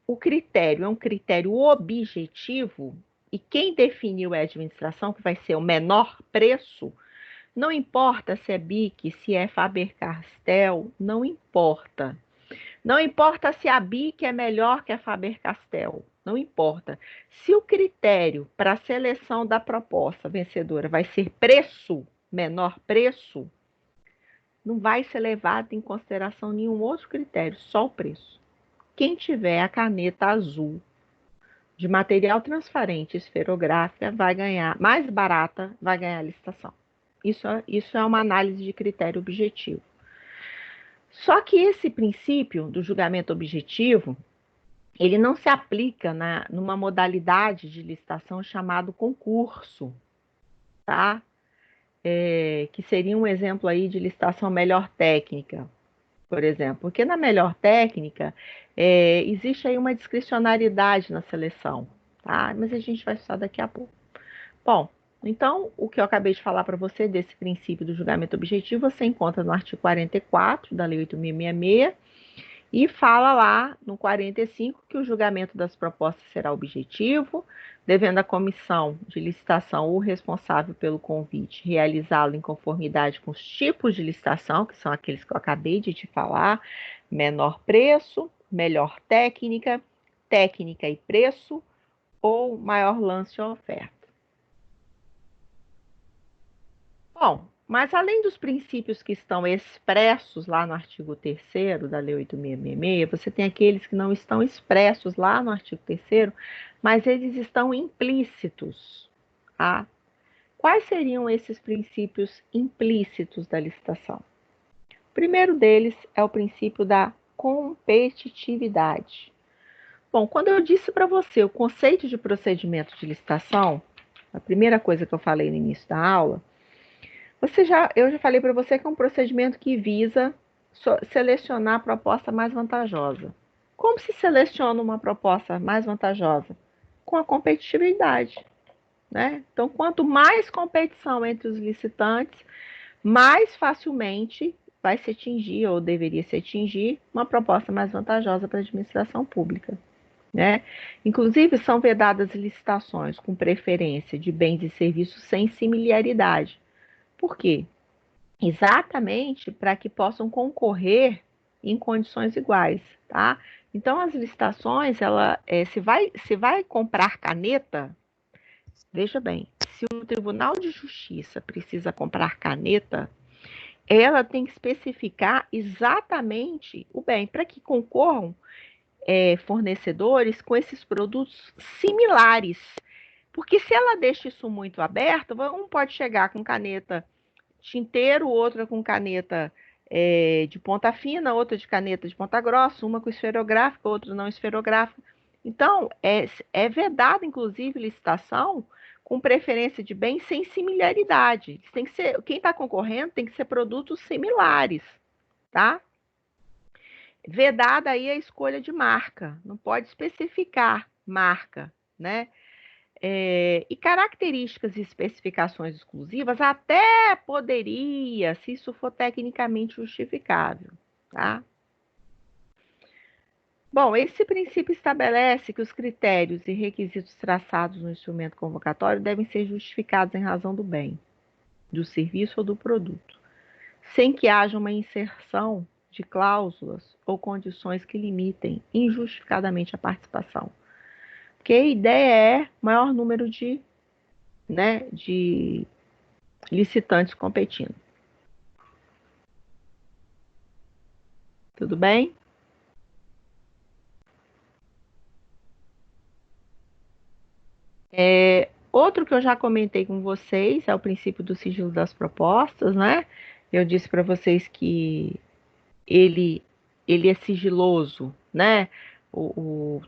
o critério é um critério objetivo e quem definiu é a administração, que vai ser o menor preço, não importa se é BIC, se é Faber-Castell, não importa. Não importa se a BIC é melhor que a Faber-Castell, não importa. Se o critério para a seleção da proposta vencedora vai ser preço, menor preço, não vai ser levado em consideração nenhum outro critério, só o preço. Quem tiver a caneta azul de material transparente esferográfica vai ganhar, mais barata, vai ganhar a licitação. Isso é uma análise de critério objetivo. Só que esse princípio do julgamento objetivo, ele não se aplica numa modalidade de licitação chamado concurso, tá? Que seria um exemplo aí de licitação melhor técnica, por exemplo. Porque na melhor técnica, existe aí uma discricionariedade na seleção, tá? Mas a gente vai estudar daqui a pouco. Bom, então, o que eu acabei de falar para você desse princípio do julgamento objetivo, você encontra no artigo 44 da Lei 8.666 e fala lá no 45 que o julgamento das propostas será objetivo, devendo a comissão de licitação ou responsável pelo convite realizá-lo em conformidade com os tipos de licitação, que são aqueles que eu acabei de te falar, menor preço, melhor técnica, técnica e preço, ou maior lance ou oferta. Bom, mas além dos princípios que estão expressos lá no artigo 3º da Lei 8.666, você tem aqueles que não estão expressos lá no artigo 3º, mas eles estão implícitos, tá? Quais seriam esses princípios implícitos da licitação? O primeiro deles é o princípio da competitividade. Bom, quando eu disse para você o conceito de procedimento de licitação, a primeira coisa que eu falei no início da aula, eu já falei para você que é um procedimento que visa selecionar a proposta mais vantajosa. Como se seleciona uma proposta mais vantajosa? Com a competitividade, né? Então, quanto mais competição entre os licitantes, mais facilmente vai se atingir, ou deveria se atingir, uma proposta mais vantajosa para a administração pública, né? Inclusive, são vedadas licitações com preferência de bens e serviços sem similaridade. Por quê? Exatamente para que possam concorrer em condições iguais, tá? Então, as licitações, se vai comprar caneta, veja bem, se o Tribunal de Justiça precisa comprar caneta, ela tem que especificar exatamente o bem, para que concorram fornecedores com esses produtos similares. Porque se ela deixa isso muito aberto, um pode chegar com caneta tinteiro, outra com caneta de ponta fina, outra de caneta de ponta grossa, uma com esferográfica, outra não esferográfica. Então, é vedada, inclusive, licitação com preferência de bens sem similaridade. Tem que ser, quem está concorrendo tem que ser produtos similares, tá? Vedada aí a escolha de marca, não pode especificar marca, né? E características e especificações exclusivas até poderia, se isso for tecnicamente justificável, tá? Bom, esse princípio estabelece que os critérios e requisitos traçados no instrumento convocatório devem ser justificados em razão do bem, do serviço ou do produto, sem que haja uma inserção de cláusulas ou condições que limitem injustificadamente a participação. Porque a ideia é maior número de licitantes competindo. Tudo bem? Outro que eu já comentei com vocês é o princípio do sigilo das propostas, né? Eu disse para vocês que ele, ele é sigiloso, né?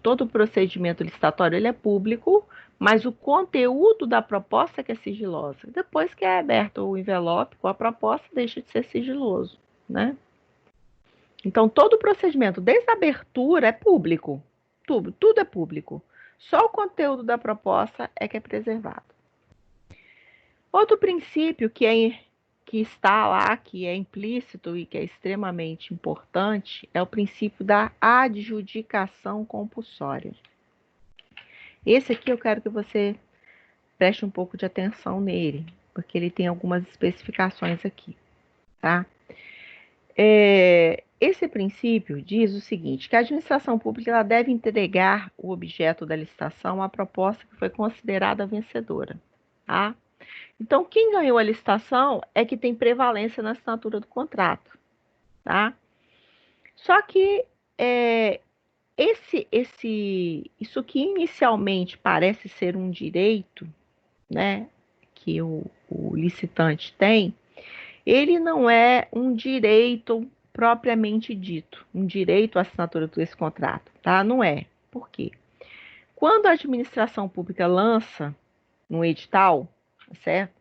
Todo o procedimento licitatório ele é público, mas o conteúdo da proposta que é sigilosa. Depois que é aberto o envelope com a proposta, deixa de ser sigiloso, né? Então, todo o procedimento, desde a abertura, é público. Tudo é público. Só o conteúdo da proposta é que é preservado. Outro princípio que está lá, que é implícito e que é extremamente importante, é o princípio da adjudicação compulsória. Esse aqui eu quero que você preste um pouco de atenção nele, porque ele tem algumas especificações aqui, tá? Esse princípio diz o seguinte, que a administração pública ela deve entregar o objeto da licitação à proposta que foi considerada vencedora, tá? Então, quem ganhou a licitação é que tem prevalência na assinatura do contrato, tá? Só que isso que inicialmente parece ser um direito, né, que o licitante tem, ele não é um direito propriamente dito, um direito à assinatura desse contrato, tá? Não é. Por quê? Quando a administração pública lança no edital, certo?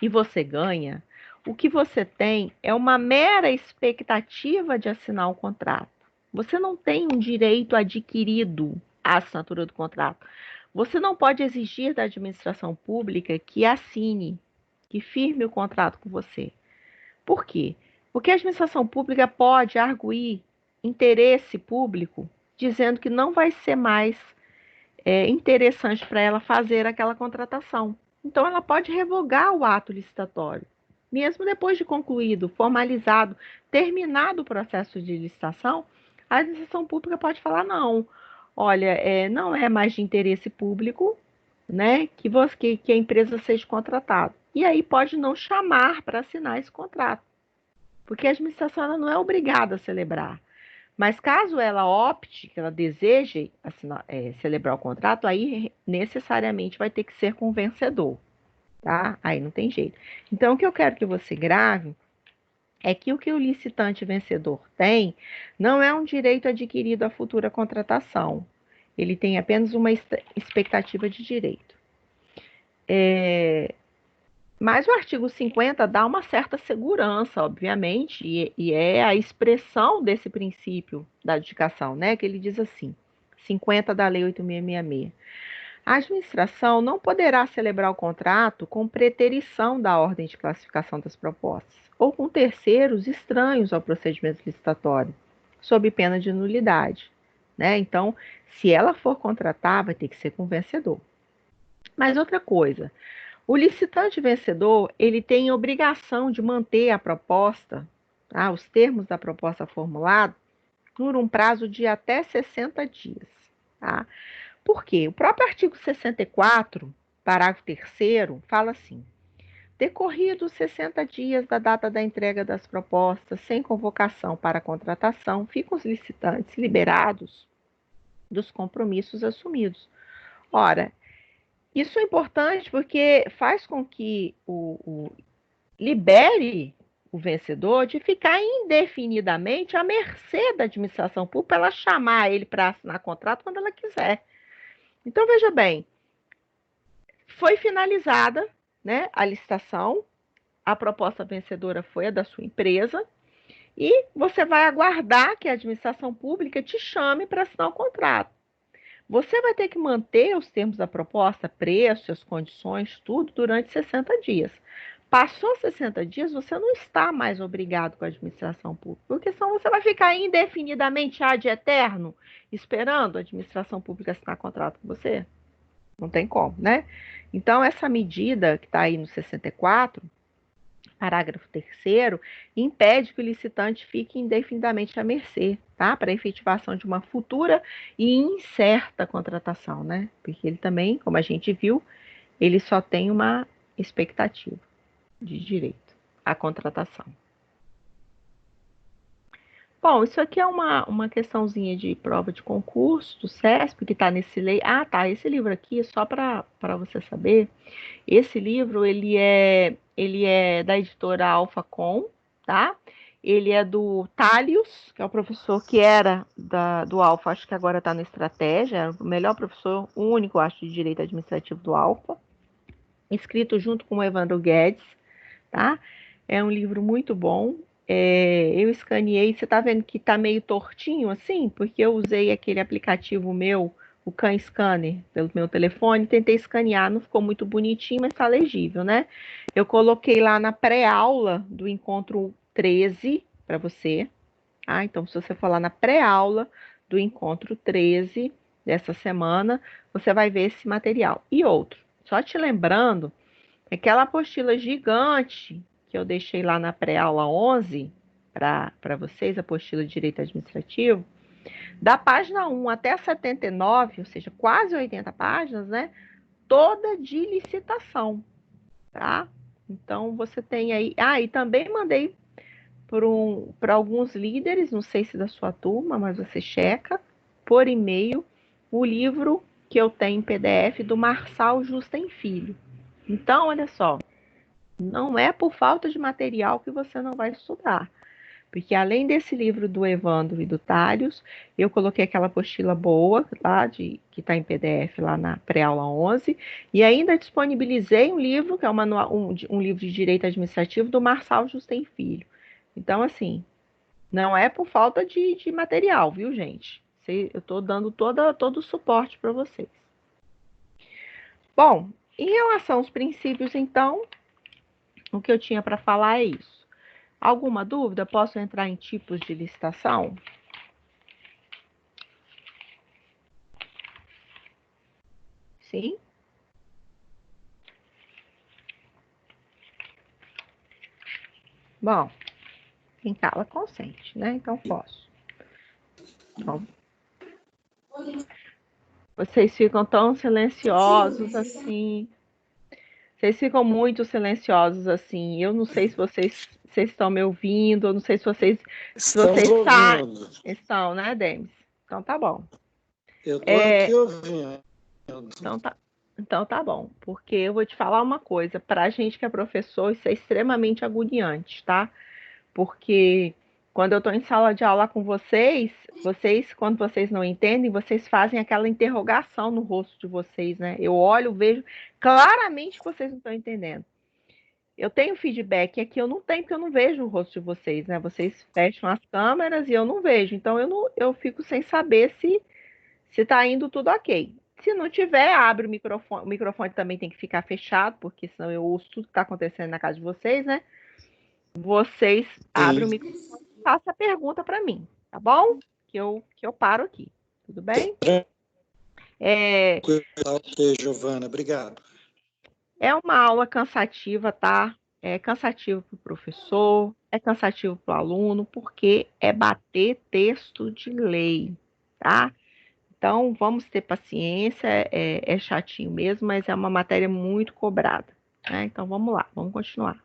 E você ganha, o que você tem é uma mera expectativa de assinar o contrato. Você não tem um direito adquirido à assinatura do contrato. Você não pode exigir da administração pública que assine, que firme o contrato com você. Por quê? Porque a administração pública pode arguir interesse público, dizendo que não vai ser mais interessante para ela fazer aquela contratação. Então, ela pode revogar o ato licitatório, mesmo depois de concluído, formalizado, terminado o processo de licitação, a administração pública pode falar não. Olha, não é mais de interesse público, né, que a empresa seja contratada. E aí pode não chamar para assinar esse contrato, porque a administração ela não é obrigada a celebrar. Mas caso ela opte, que ela deseje celebrar o contrato, aí necessariamente vai ter que ser com o vencedor, tá? Aí não tem jeito. Então, o que eu quero que você grave é que o licitante vencedor tem não é um direito adquirido à futura contratação. Ele tem apenas uma expectativa de direito. Mas o artigo 50 dá uma certa segurança, obviamente, e é a expressão desse princípio da adjudicação, né? Que ele diz assim, 50 da Lei 8.666. A administração não poderá celebrar o contrato com preterição da ordem de classificação das propostas ou com terceiros estranhos ao procedimento licitatório, sob pena de nulidade, né? Então, se ela for contratar, vai ter que ser com o vencedor. Mas outra coisa, o licitante vencedor, ele tem obrigação de manter a proposta, tá? Os termos da proposta formulada, por um prazo de até 60 dias. Tá? Por quê? O próprio artigo 64, parágrafo 3º, fala assim: decorridos 60 dias da data da entrega das propostas, sem convocação para a contratação, ficam os licitantes liberados dos compromissos assumidos. Ora, isso é importante porque faz com que libere o vencedor de ficar indefinidamente à mercê da administração pública para ela chamar ele para assinar contrato quando ela quiser. Então, veja bem, foi finalizada, né, a licitação, a proposta vencedora foi a da sua empresa, e você vai aguardar que a administração pública te chame para assinar o contrato. Você vai ter que manter os termos da proposta, preço, as condições, tudo durante 60 dias. Passou 60 dias, você não está mais obrigado com a administração pública, porque senão você vai ficar indefinidamente ad eterno esperando a administração pública assinar contrato com você. Não tem como, né? Então, essa medida que está aí no 64, parágrafo 3º, impede que o licitante fique indefinidamente à mercê, tá? Para a efetivação de uma futura e incerta contratação, né? Porque ele também, como a gente viu, ele só tem uma expectativa de direito à contratação. Bom, isso aqui é uma questãozinha de prova de concurso do CESP, que está nesse lei. Ah, tá. Esse livro aqui, só para você saber, esse livro ele é da editora Alphacom, tá? Ele é do Thalios, que é o professor que era do Alfa, acho que agora está no Estratégia, é o melhor professor, o único, acho, de Direito Administrativo do Alfa, escrito junto com o Evandro Guedes, tá? É um livro muito bom. Eu escaneei, você tá vendo que tá meio tortinho assim? Porque eu usei aquele aplicativo meu, o Can Scanner, pelo meu telefone, tentei escanear, não ficou muito bonitinho, mas tá legível, né? Eu coloquei lá na pré-aula do encontro 13 para você. Ah, então se você for lá na pré-aula do encontro 13 dessa semana, você vai ver esse material. E outro, só te lembrando, aquela apostila gigante que eu deixei lá na pré-aula 11 para vocês, a apostila de Direito Administrativo, da página 1 até a 79, ou seja, quase 80 páginas, né? Toda de licitação, tá? Então você tem aí. Ah, e também mandei para alguns líderes, não sei se da sua turma, mas você checa por e-mail o livro que eu tenho em PDF do Marçal Justen Filho. Então, olha só, não é por falta de material que você não vai estudar. Porque além desse livro do Evandro e do Thalios, eu coloquei aquela apostila boa, lá que está em PDF lá na pré-aula 11, e ainda disponibilizei um livro, que é um livro de Direito Administrativo do Marçal Justen Filho. Então, assim, não é por falta de material, viu, gente? Eu estou dando todo o suporte para vocês. Bom, em relação aos princípios, então, o que eu tinha para falar é isso. Alguma dúvida? Posso entrar em tipos de licitação? Sim? Bom, quem cala consente, né? Então posso. Bom, vocês ficam tão silenciosos assim. Vocês ficam muito silenciosos assim. Eu não sei se vocês estão me ouvindo, eu não sei se vocês sabem. Ouvindo. Estão, né, Demis? Então tá bom. Eu estou aqui ouvindo. Então tá bom, porque eu vou te falar uma coisa, para a gente que é professor, isso é extremamente agoniante, tá? Porque quando eu estou em sala de aula com vocês, quando vocês não entendem, vocês fazem aquela interrogação no rosto de vocês, né? Eu olho, vejo claramente que vocês não estão entendendo. Eu tenho feedback aqui, eu não tenho, porque eu não vejo o rosto de vocês, né? Vocês fecham as câmeras e eu não vejo. Então eu fico sem saber se está indo tudo ok. Se não tiver, abre o microfone. O microfone também tem que ficar fechado, porque senão eu ouço tudo que está acontecendo na casa de vocês, né? Vocês abrem o microfone e façam a pergunta para mim, tá bom? Que eu paro aqui. Tudo bem? Ok, Giovana, obrigado. É uma aula cansativa, tá? É cansativo para o professor, é cansativo para o aluno, porque é bater texto de lei, tá? Então, vamos ter paciência, é chatinho mesmo, mas é uma matéria muito cobrada, né? Então, vamos lá, vamos continuar.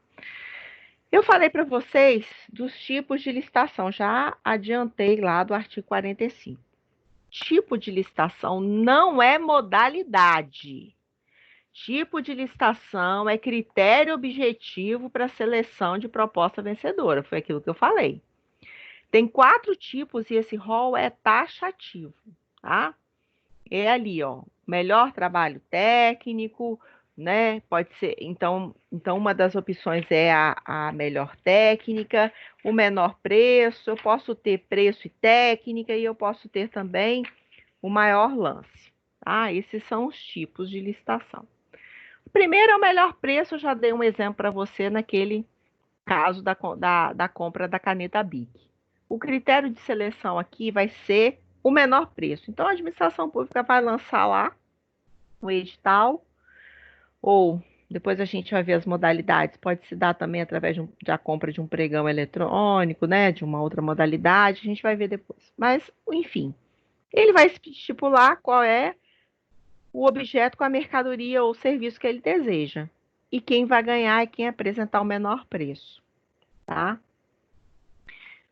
Eu falei para vocês dos tipos de licitação, já adiantei lá do artigo 45. Tipo de licitação não é modalidade. Tipo de licitação é critério objetivo para seleção de proposta vencedora. Foi aquilo que eu falei. Tem 4 tipos e esse rol é taxativo, tá? É ali, ó, melhor trabalho técnico, né? Pode ser, então uma das opções é a melhor técnica, o menor preço, eu posso ter preço e técnica e eu posso ter também o maior lance, tá? Esses são os tipos de licitação. O primeiro é o melhor preço, eu já dei um exemplo para você naquele caso da compra da caneta BIC. O critério de seleção aqui vai ser o menor preço. Então, a administração pública vai lançar lá o edital, ou depois a gente vai ver as modalidades. Pode se dar também através da compra de um pregão eletrônico, né? De uma outra modalidade, a gente vai ver depois. Mas, enfim, ele vai estipular qual é o objeto com a mercadoria ou serviço que ele deseja. E quem vai ganhar é quem apresentar o menor preço, tá?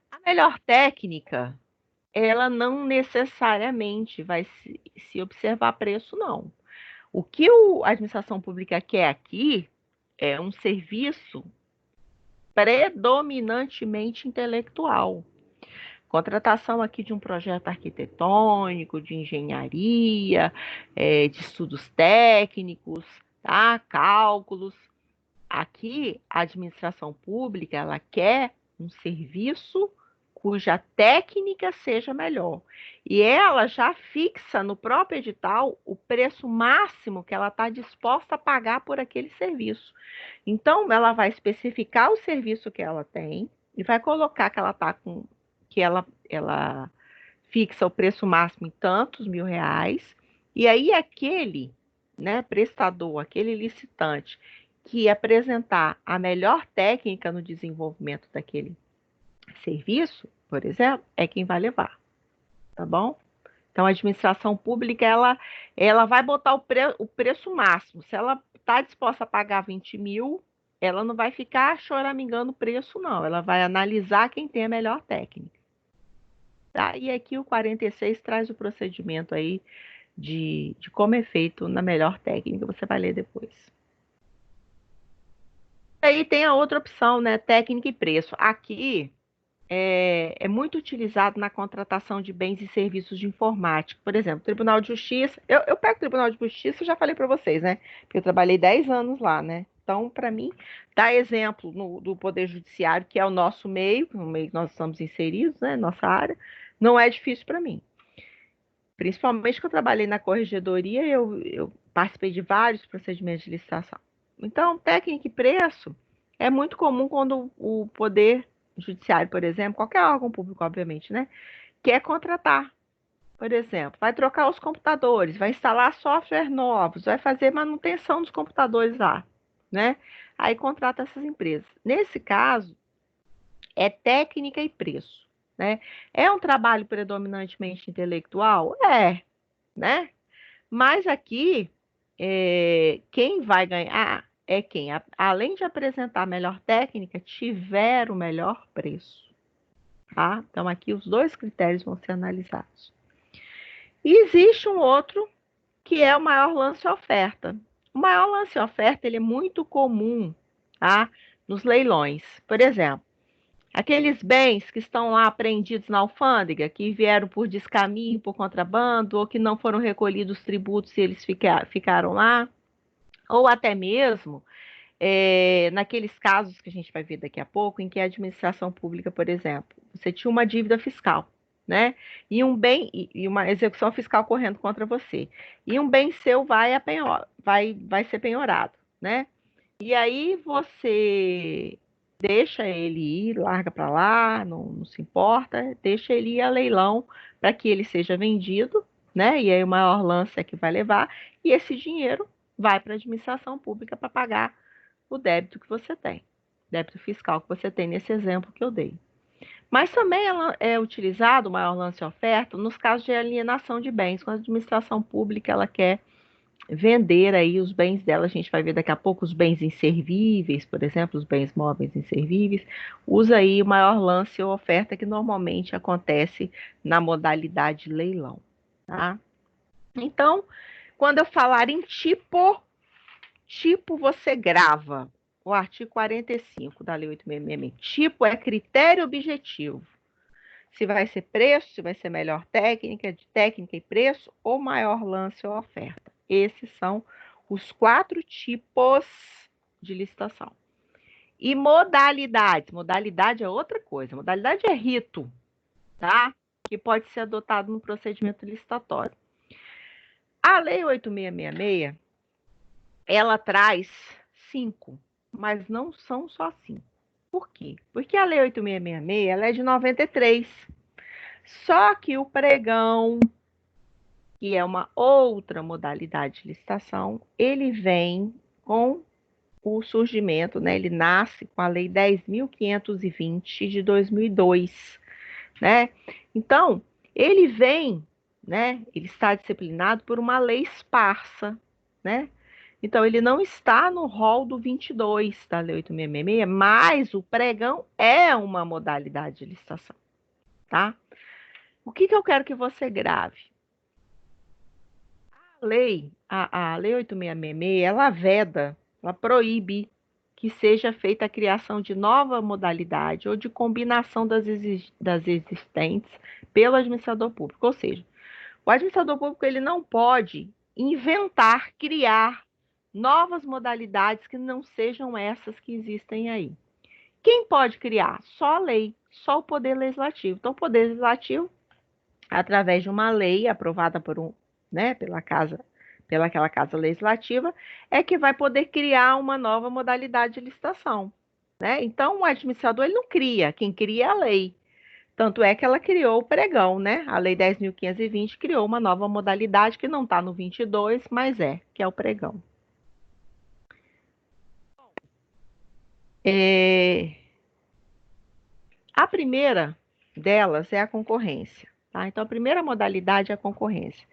A melhor técnica, ela não necessariamente vai se observar preço, não. O que a administração pública quer aqui é um serviço predominantemente intelectual. Contratação aqui de um projeto arquitetônico, de engenharia, de estudos técnicos, tá? Cálculos. Aqui, a administração pública, ela quer um serviço cuja técnica seja melhor. E ela já fixa no próprio edital o preço máximo que ela está disposta a pagar por aquele serviço. Então, ela vai especificar o serviço que ela tem e vai colocar que ela está com que ela fixa o preço máximo em tantos mil reais. E aí aquele, né, prestador, aquele licitante que apresentar a melhor técnica no desenvolvimento daquele serviço, por exemplo, é quem vai levar, tá bom? Então, a administração pública, ela vai botar o preço máximo. Se ela está disposta a pagar 20 mil, ela não vai ficar choramingando o preço, não. Ela vai analisar quem tem a melhor técnica. Tá? E aqui o 46 traz o procedimento aí de como é feito na melhor técnica. Você vai ler depois. Aí tem a outra opção, né? Técnica e preço. Aqui é muito utilizado na contratação de bens e serviços de informática. Por exemplo, Tribunal de Justiça. Eu pego o Tribunal de Justiça, já falei para vocês, né? Porque eu trabalhei 10 anos lá, né? Então, para mim, dar exemplo do Poder Judiciário, que é o nosso meio, no meio que nós estamos inseridos, né? Nossa área, não é difícil para mim. Principalmente que eu trabalhei na corregedoria, eu participei de vários procedimentos de licitação. Então, técnica e preço é muito comum quando o Poder Judiciário, por exemplo, qualquer órgão público, obviamente, né, quer contratar. Por exemplo, vai trocar os computadores, vai instalar software novos, vai fazer manutenção dos computadores lá, né? Aí contrata essas empresas. Nesse caso, é técnica e preço, né? É um trabalho predominantemente intelectual? É, né? Mas aqui, quem vai ganhar é quem, além de apresentar a melhor técnica, tiver o melhor preço. Tá? Então, aqui os dois critérios vão ser analisados. E existe um outro, que é o maior lance oferta. O maior lance oferta ele é muito comum, tá? Nos leilões. Por exemplo, aqueles bens que estão lá apreendidos na alfândega, que vieram por descaminho, por contrabando, ou que não foram recolhidos tributos e eles ficaram lá, ou até mesmo naqueles casos que a gente vai ver daqui a pouco, em que a administração pública, por exemplo, você tinha uma dívida fiscal, né? E um bem e uma execução fiscal correndo contra você. E um bem seu vai ser penhorado, né? E aí você deixa ele ir, larga para lá, não se importa, deixa ele ir a leilão para que ele seja vendido, né? E aí o maior lance é que vai levar, e esse dinheiro vai para a administração pública para pagar o débito que você tem, débito fiscal que você tem nesse exemplo que eu dei. Mas também é utilizado o maior lance oferta nos casos de alienação de bens, quando a administração pública ela quer vender aí os bens dela. A gente vai ver daqui a pouco os bens inservíveis, por exemplo, os bens móveis inservíveis. Usa aí o maior lance ou oferta, que normalmente acontece na modalidade leilão, tá? Então, quando eu falar em tipo você grava o artigo 45 da Lei 8.666. Tipo é critério objetivo. Se vai ser preço, se vai ser melhor técnica, de técnica e preço, ou maior lance ou oferta. Esses são os 4 tipos de licitação. E modalidades. Modalidade é outra coisa. Modalidade é rito, tá? Que pode ser adotado no procedimento licitatório. A Lei 8.666, ela traz 5, mas não são só 5. Por quê? Porque a Lei 8.666 ela é de 93. Só que o pregão, que é uma outra modalidade de licitação, ele vem com o surgimento, né? Ele nasce com a Lei 10.520 de 2002, né? Então, ele vem, né? Ele está disciplinado por uma lei esparsa, né? Então, ele não está no rol do 22 da Lei 8.666, mas o pregão é uma modalidade de licitação, tá? O que eu quero que você grave? A lei 8666, ela veda, ela proíbe que seja feita a criação de nova modalidade ou de combinação das existentes pelo administrador público. Ou seja, o administrador público ele não pode inventar, criar novas modalidades que não sejam essas que existem aí. Quem pode criar? Só a lei, só o Poder Legislativo. Então, o Poder Legislativo, através de uma lei aprovada pelaquela casa legislativa, é que vai poder criar uma nova modalidade de licitação, né? Então, o administrador ele não cria, quem cria é a lei. Tanto é que ela criou o pregão, né? A Lei 10.520 criou uma nova modalidade que não está no 22, mas que é o pregão. A primeira delas é a concorrência, tá? Então, a primeira modalidade é a concorrência.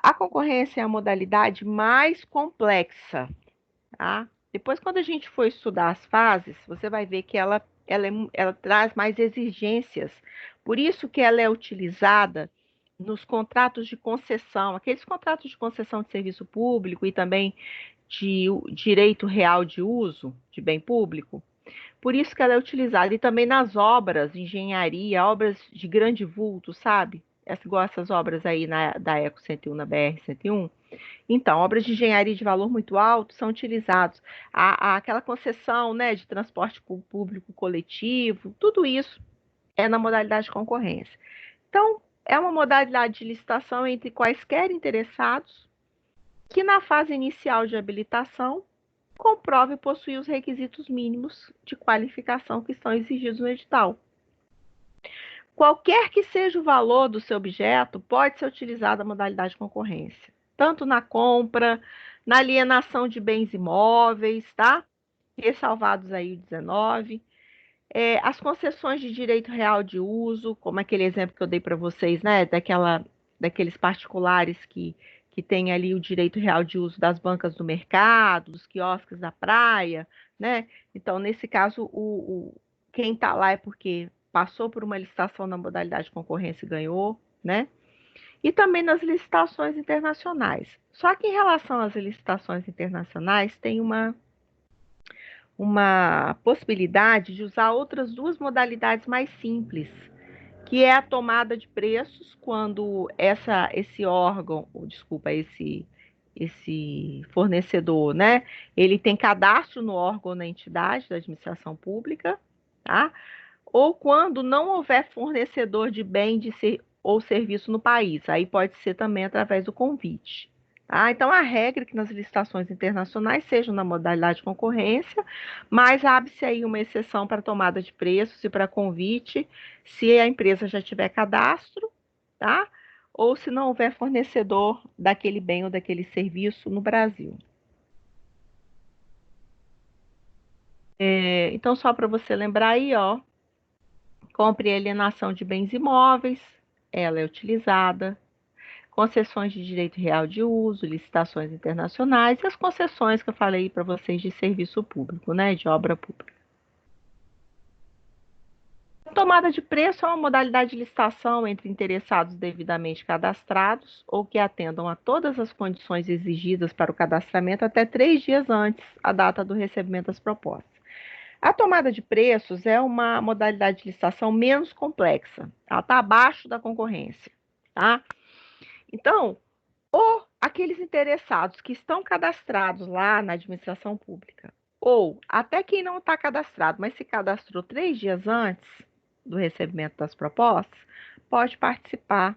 A concorrência é a modalidade mais complexa, tá? Depois, quando a gente for estudar as fases, você vai ver que ela traz mais exigências. Por isso que ela é utilizada nos contratos de concessão, aqueles contratos de concessão de serviço público e também de direito real de uso de bem público. Por isso que ela é utilizada. E também nas obras de engenharia, obras de grande vulto, sabe? Igual essas obras aí da Eco 101, na BR 101. Então, obras de engenharia de valor muito alto são utilizados. Aquela concessão, né, de transporte público coletivo, tudo isso é na modalidade de concorrência. Então, é uma modalidade de licitação entre quaisquer interessados que, na fase inicial de habilitação, comprove possuir os requisitos mínimos de qualificação que estão exigidos no edital. Qualquer que seja o valor do seu objeto, pode ser utilizada a modalidade de concorrência, tanto na compra, na alienação de bens imóveis, tá? Ressalvados aí o 19. As concessões de direito real de uso, como aquele exemplo que eu dei para vocês, né? Daqueles particulares que têm ali o direito real de uso das bancas do mercado, dos quiosques da praia, né? Então, nesse caso, quem está lá é porque passou por uma licitação na modalidade de concorrência e ganhou, né? E também nas licitações internacionais. Só que em relação às licitações internacionais, tem uma possibilidade de usar outras duas modalidades mais simples, que é a tomada de preços, quando esse órgão, desculpa, esse fornecedor, né? Ele tem cadastro no órgão ou na entidade da administração pública, tá? Ou quando não houver fornecedor de bem ou serviço no país, aí pode ser também através do convite. Tá? Então, a regra é que nas licitações internacionais sejam na modalidade de concorrência, mas abre-se aí uma exceção para tomada de preços e para convite, se a empresa já tiver cadastro, tá? Ou se não houver fornecedor daquele bem ou daquele serviço no Brasil. Então, só para você lembrar aí, ó, compra e alienação de bens imóveis, ela é utilizada. Concessões de direito real de uso, licitações internacionais e as concessões que eu falei para vocês de serviço público, né, de obra pública. A tomada de preço é uma modalidade de licitação entre interessados devidamente cadastrados ou que atendam a todas as condições exigidas para o cadastramento até 3 dias antes da data do recebimento das propostas. A tomada de preços é uma modalidade de licitação menos complexa. Ela está abaixo da concorrência, tá? Então, ou aqueles interessados que estão cadastrados lá na administração pública, ou até quem não está cadastrado, mas se cadastrou 3 dias antes do recebimento das propostas, pode participar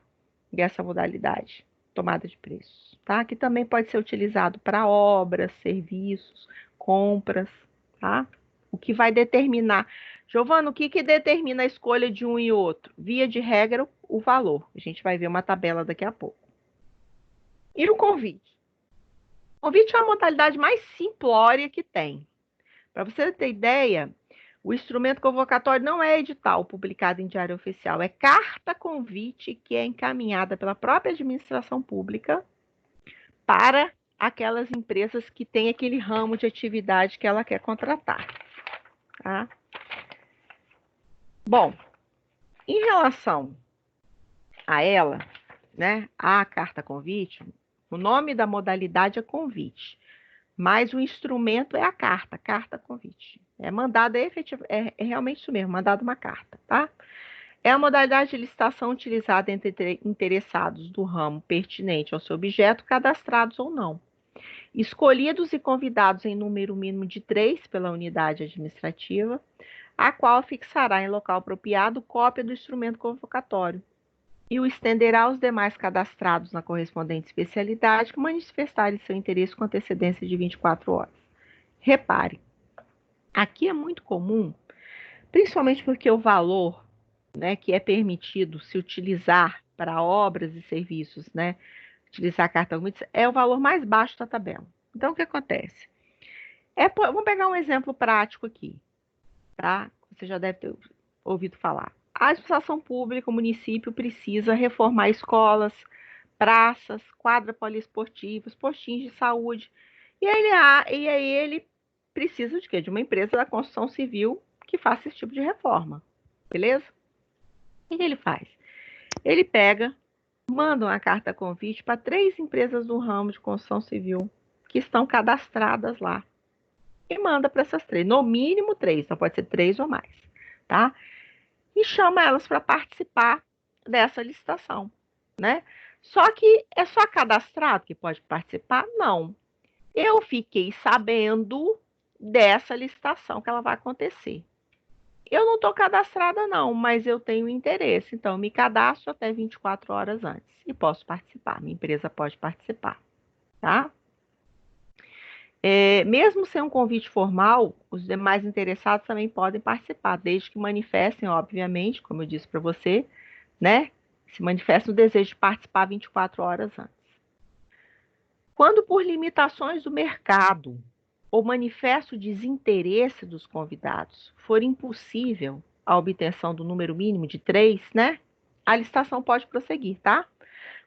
dessa modalidade, tomada de preços, tá? Que também pode ser utilizado para obras, serviços, compras, tá? O que vai determinar. Giovana, o que determina a escolha de um e outro? Via de regra, o valor. A gente vai ver uma tabela daqui a pouco. E o convite? O convite é a modalidade mais simplória que tem. Para você ter ideia, o instrumento convocatório não é edital publicado em diário oficial, é carta convite que é encaminhada pela própria administração pública para aquelas empresas que têm aquele ramo de atividade que ela quer contratar. Tá? Bom, Em relação a ela, né, a carta convite, o nome da modalidade é convite, mas o instrumento é a carta convite. É mandado, é realmente isso mesmo, mandado uma carta, tá? É a modalidade de licitação utilizada entre interessados do ramo pertinente ao seu objeto, cadastrados ou não. Escolhidos e convidados em número mínimo de 3 pela unidade administrativa, a qual fixará em local apropriado cópia do instrumento convocatório e o estenderá aos demais cadastrados na correspondente especialidade que manifestarem seu interesse com antecedência de 24 horas. Repare, aqui é muito comum, principalmente porque o valor, né, que é permitido se utilizar para obras e serviços, né, utilizar a carta convite, é o valor mais baixo da tabela. Então, o que acontece? Vamos pegar um exemplo prático aqui, tá? Você já deve ter ouvido falar. A administração pública, o município precisa reformar escolas, praças, quadra poliesportivas, postinhos de saúde. E aí ele precisa de quê? De uma empresa da construção civil que faça esse tipo de reforma. Beleza? O que ele faz? Ele pega, manda uma carta convite para 3 empresas do ramo de construção civil que estão cadastradas lá. E manda para essas 3, no mínimo 3, não pode ser 3 ou mais, tá? E chama elas para participar dessa licitação, né? Só que é só cadastrado que pode participar? Não. Eu fiquei sabendo dessa licitação que ela vai acontecer. Eu não estou cadastrada, não, mas eu tenho interesse. Então, me cadastro até 24 horas antes e posso participar. Minha empresa pode participar, tá? Mesmo sem um convite formal, os demais interessados também podem participar, desde que manifestem, obviamente, como eu disse para você, né? Se manifestem o desejo de participar 24 horas antes. Quando por limitações do mercado ou manifesto desinteresse dos convidados for impossível a obtenção do número mínimo de 3, né? A licitação pode prosseguir, tá?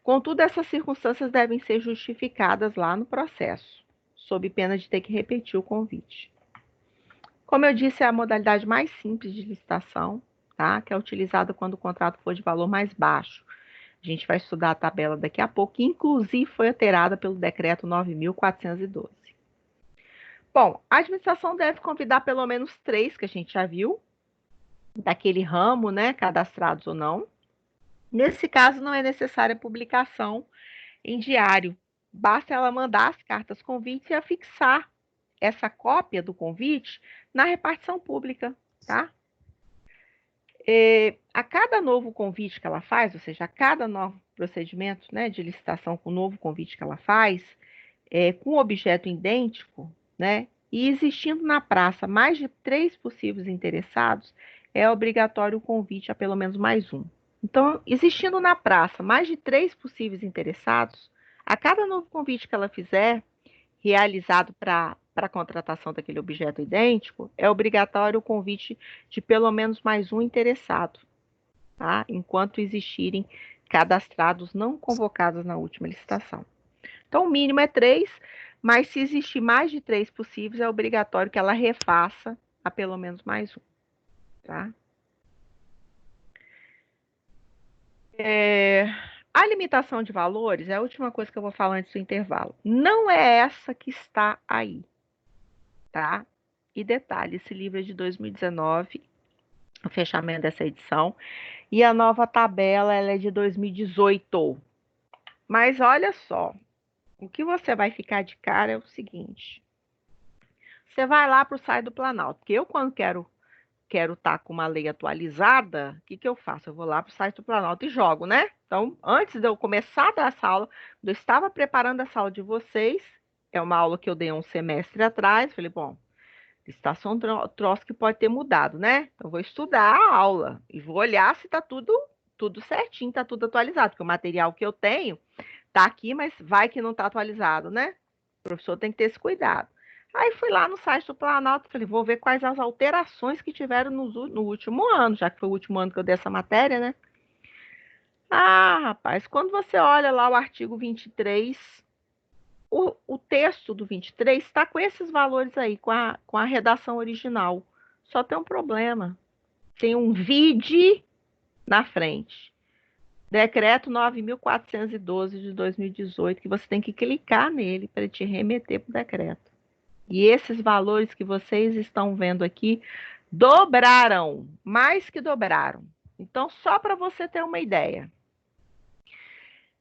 Contudo, essas circunstâncias devem ser justificadas lá no processo, sob pena de ter que repetir o convite. Como eu disse, é a modalidade mais simples de licitação, tá? Que é utilizada quando o contrato for de valor mais baixo. A gente vai estudar a tabela daqui a pouco, que inclusive foi alterada pelo decreto 9.412. Bom, a administração deve convidar pelo menos 3, que a gente já viu, daquele ramo, né, cadastrados ou não. Nesse caso, não é necessária publicação em diário. Basta ela mandar as cartas convite e afixar essa cópia do convite na repartição pública, tá? A cada novo convite que ela faz, ou seja, a cada novo procedimento, né, de licitação com novo convite que ela faz, com objeto idêntico, né, e existindo na praça mais de 3 possíveis interessados, é obrigatório o convite a pelo menos mais um. Então, existindo na praça mais de 3 possíveis interessados, a cada novo convite que ela fizer, realizado para a contratação daquele objeto idêntico, é obrigatório o convite de pelo menos mais um interessado, tá? Enquanto existirem cadastrados não convocados na última licitação. Então, o mínimo é 3, mas se existir mais de 3 possíveis, é obrigatório que ela refaça a pelo menos mais um, tá? A limitação de valores é a última coisa que eu vou falar antes do intervalo. Não é essa que está aí, tá? E detalhe, esse livro é de 2019, o fechamento dessa edição, e a nova tabela ela é de 2018. Mas olha só, o que você vai ficar de cara é o seguinte. Você vai lá para o site do Planalto, porque eu quando quero estar com uma lei atualizada, o que eu faço? Eu vou lá para o site do Planalto e jogo, né? Então, antes de eu começar a dar essa aula, eu estava preparando essa aula de vocês, é uma aula que eu dei um semestre atrás, falei, bom, licitação é um troço que pode ter mudado, né? Então, eu vou estudar a aula e vou olhar se está tudo certinho, está tudo atualizado, porque o material que eu tenho está aqui, mas vai que não está atualizado, né? O professor tem que ter esse cuidado. Aí fui lá no site do Planalto, falei, vou ver quais as alterações que tiveram no último ano, já que foi o último ano que eu dei essa matéria, né? Ah, rapaz, quando você olha lá o artigo 23, o texto do 23 está com esses valores aí, com a redação original. Só tem um problema. Tem um vide na frente. Decreto 9.412 de 2018, que você tem que clicar nele para te remeter para o decreto. E esses valores que vocês estão vendo aqui dobraram, mais que dobraram. Então, só para você ter uma ideia.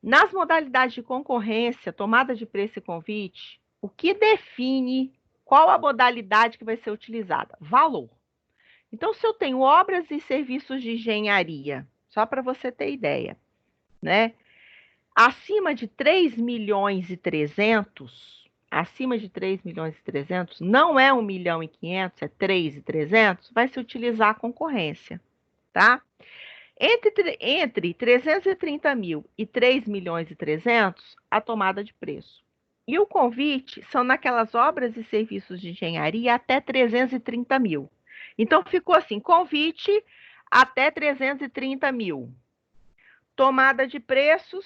Nas modalidades de concorrência, tomada de preço e convite, o que define qual a modalidade que vai ser utilizada? Valor. Então, se eu tenho obras e serviços de engenharia, só para você ter ideia, né? Acima de 3 milhões e 300, acima de 3 milhões e 300, não é 1 milhão e 500, é 3 e 300, vai se utilizar a concorrência, tá? Entre 330 mil e 3 milhões e 300, a tomada de preço. E o convite são naquelas obras e serviços de engenharia até 330 mil. Então, ficou assim, convite até 330 mil. Tomada de preços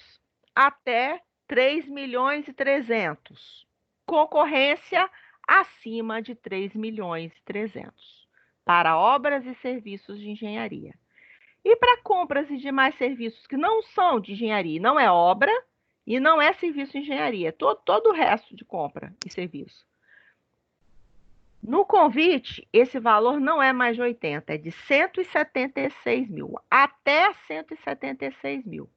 até 3 milhões e 300. Concorrência acima de 3 milhões e 300. Para obras e serviços de engenharia. E para compras e demais serviços que não são de engenharia, não é obra e não é serviço de engenharia, todo o resto de compra e serviço. No convite, esse valor não é mais de 80, é de 176 mil, até 176 mil.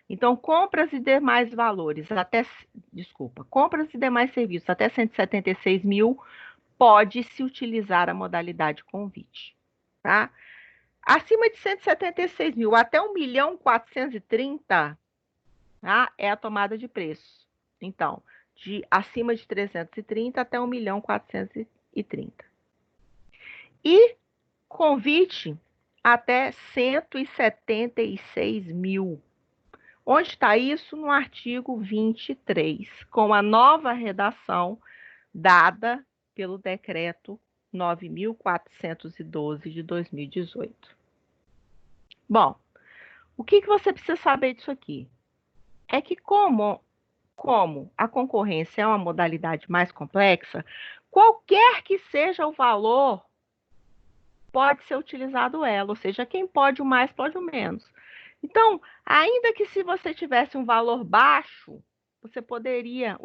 Então, compras e demais valores, compras e demais serviços até 176 mil, pode-se utilizar a modalidade convite, tá? Acima de 176 mil até 1.430.000, tá? É a tomada de preço. Então, acima de 330 até 1.430.000. E convite até 176 mil. Onde está isso? No artigo 23, com a nova redação dada pelo decreto 9.412 de 2018. Bom, o que você precisa saber disso aqui? É que como a concorrência é uma modalidade mais complexa, qualquer que seja o valor, pode ser utilizado ela, ou seja, quem pode o mais, pode o menos. Então, ainda que se você tivesse um valor baixo, o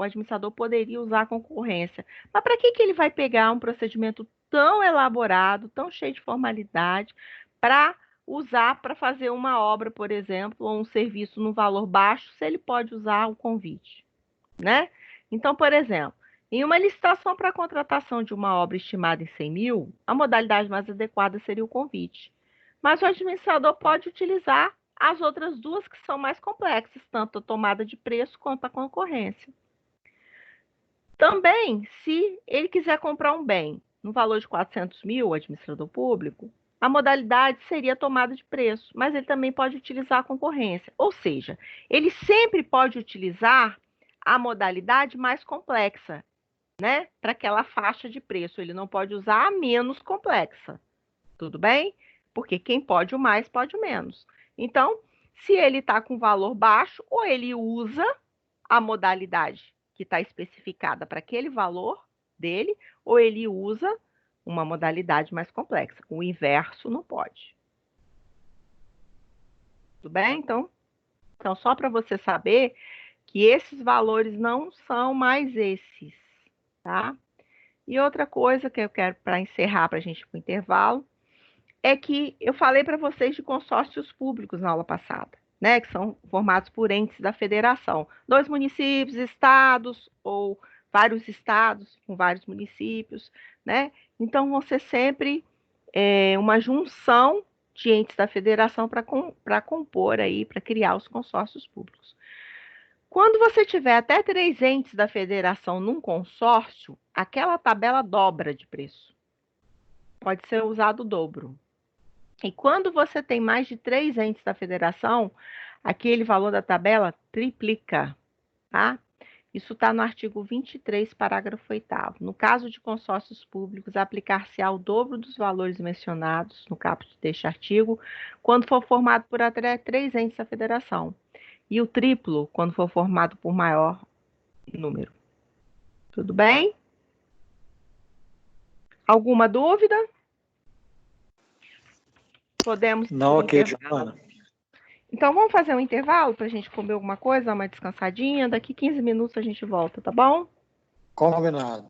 administrador poderia usar a concorrência. Mas para que ele vai pegar um procedimento tão elaborado, tão cheio de formalidade, para usar para fazer uma obra, por exemplo, ou um serviço no valor baixo, se ele pode usar o convite, né? Então, por exemplo, em uma licitação para a contratação de uma obra estimada em 100 mil, a modalidade mais adequada seria o convite. Mas o administrador pode utilizar as outras duas que são mais complexas, tanto a tomada de preço quanto a concorrência. Também, se ele quiser comprar um bem no valor de 400 mil, o administrador público, a modalidade seria a tomada de preço, mas ele também pode utilizar a concorrência. Ou seja, ele sempre pode utilizar a modalidade mais complexa, né? Para aquela faixa de preço. Ele não pode usar a menos complexa. Tudo bem? Porque quem pode o mais, pode o menos. Então, se ele está com valor baixo, ou ele usa a modalidade que está especificada para aquele valor dele, ou ele usa uma modalidade mais complexa. O inverso não pode. Tudo bem? Então só para você saber que esses valores não são mais esses, tá? E outra coisa que eu quero, para encerrar, para a gente ir para o intervalo, é que eu falei para vocês de consórcios públicos na aula passada, né? Que são formados por entes da federação. 2 municípios, estados, ou vários estados com vários municípios, né? Então, vão ser sempre uma junção de entes da federação para compor aí, para criar os consórcios públicos. Quando você tiver até 3 entes da federação num consórcio, aquela tabela dobra de preço. Pode ser usado o dobro. E quando você tem mais de 3 entes da federação, aquele valor da tabela triplica, tá? Isso está no artigo 23, parágrafo 8º. No caso de consórcios públicos, aplicar-se-á o dobro dos valores mencionados no caput deste artigo, quando for formado por até 3 entes da federação. E o triplo, quando for formado por maior número. Tudo bem? Alguma dúvida? Podemos... Não, ok, Giovana. Então, vamos fazer um intervalo para a gente comer alguma coisa, dar uma descansadinha. Daqui 15 minutos a gente volta, tá bom? Combinado.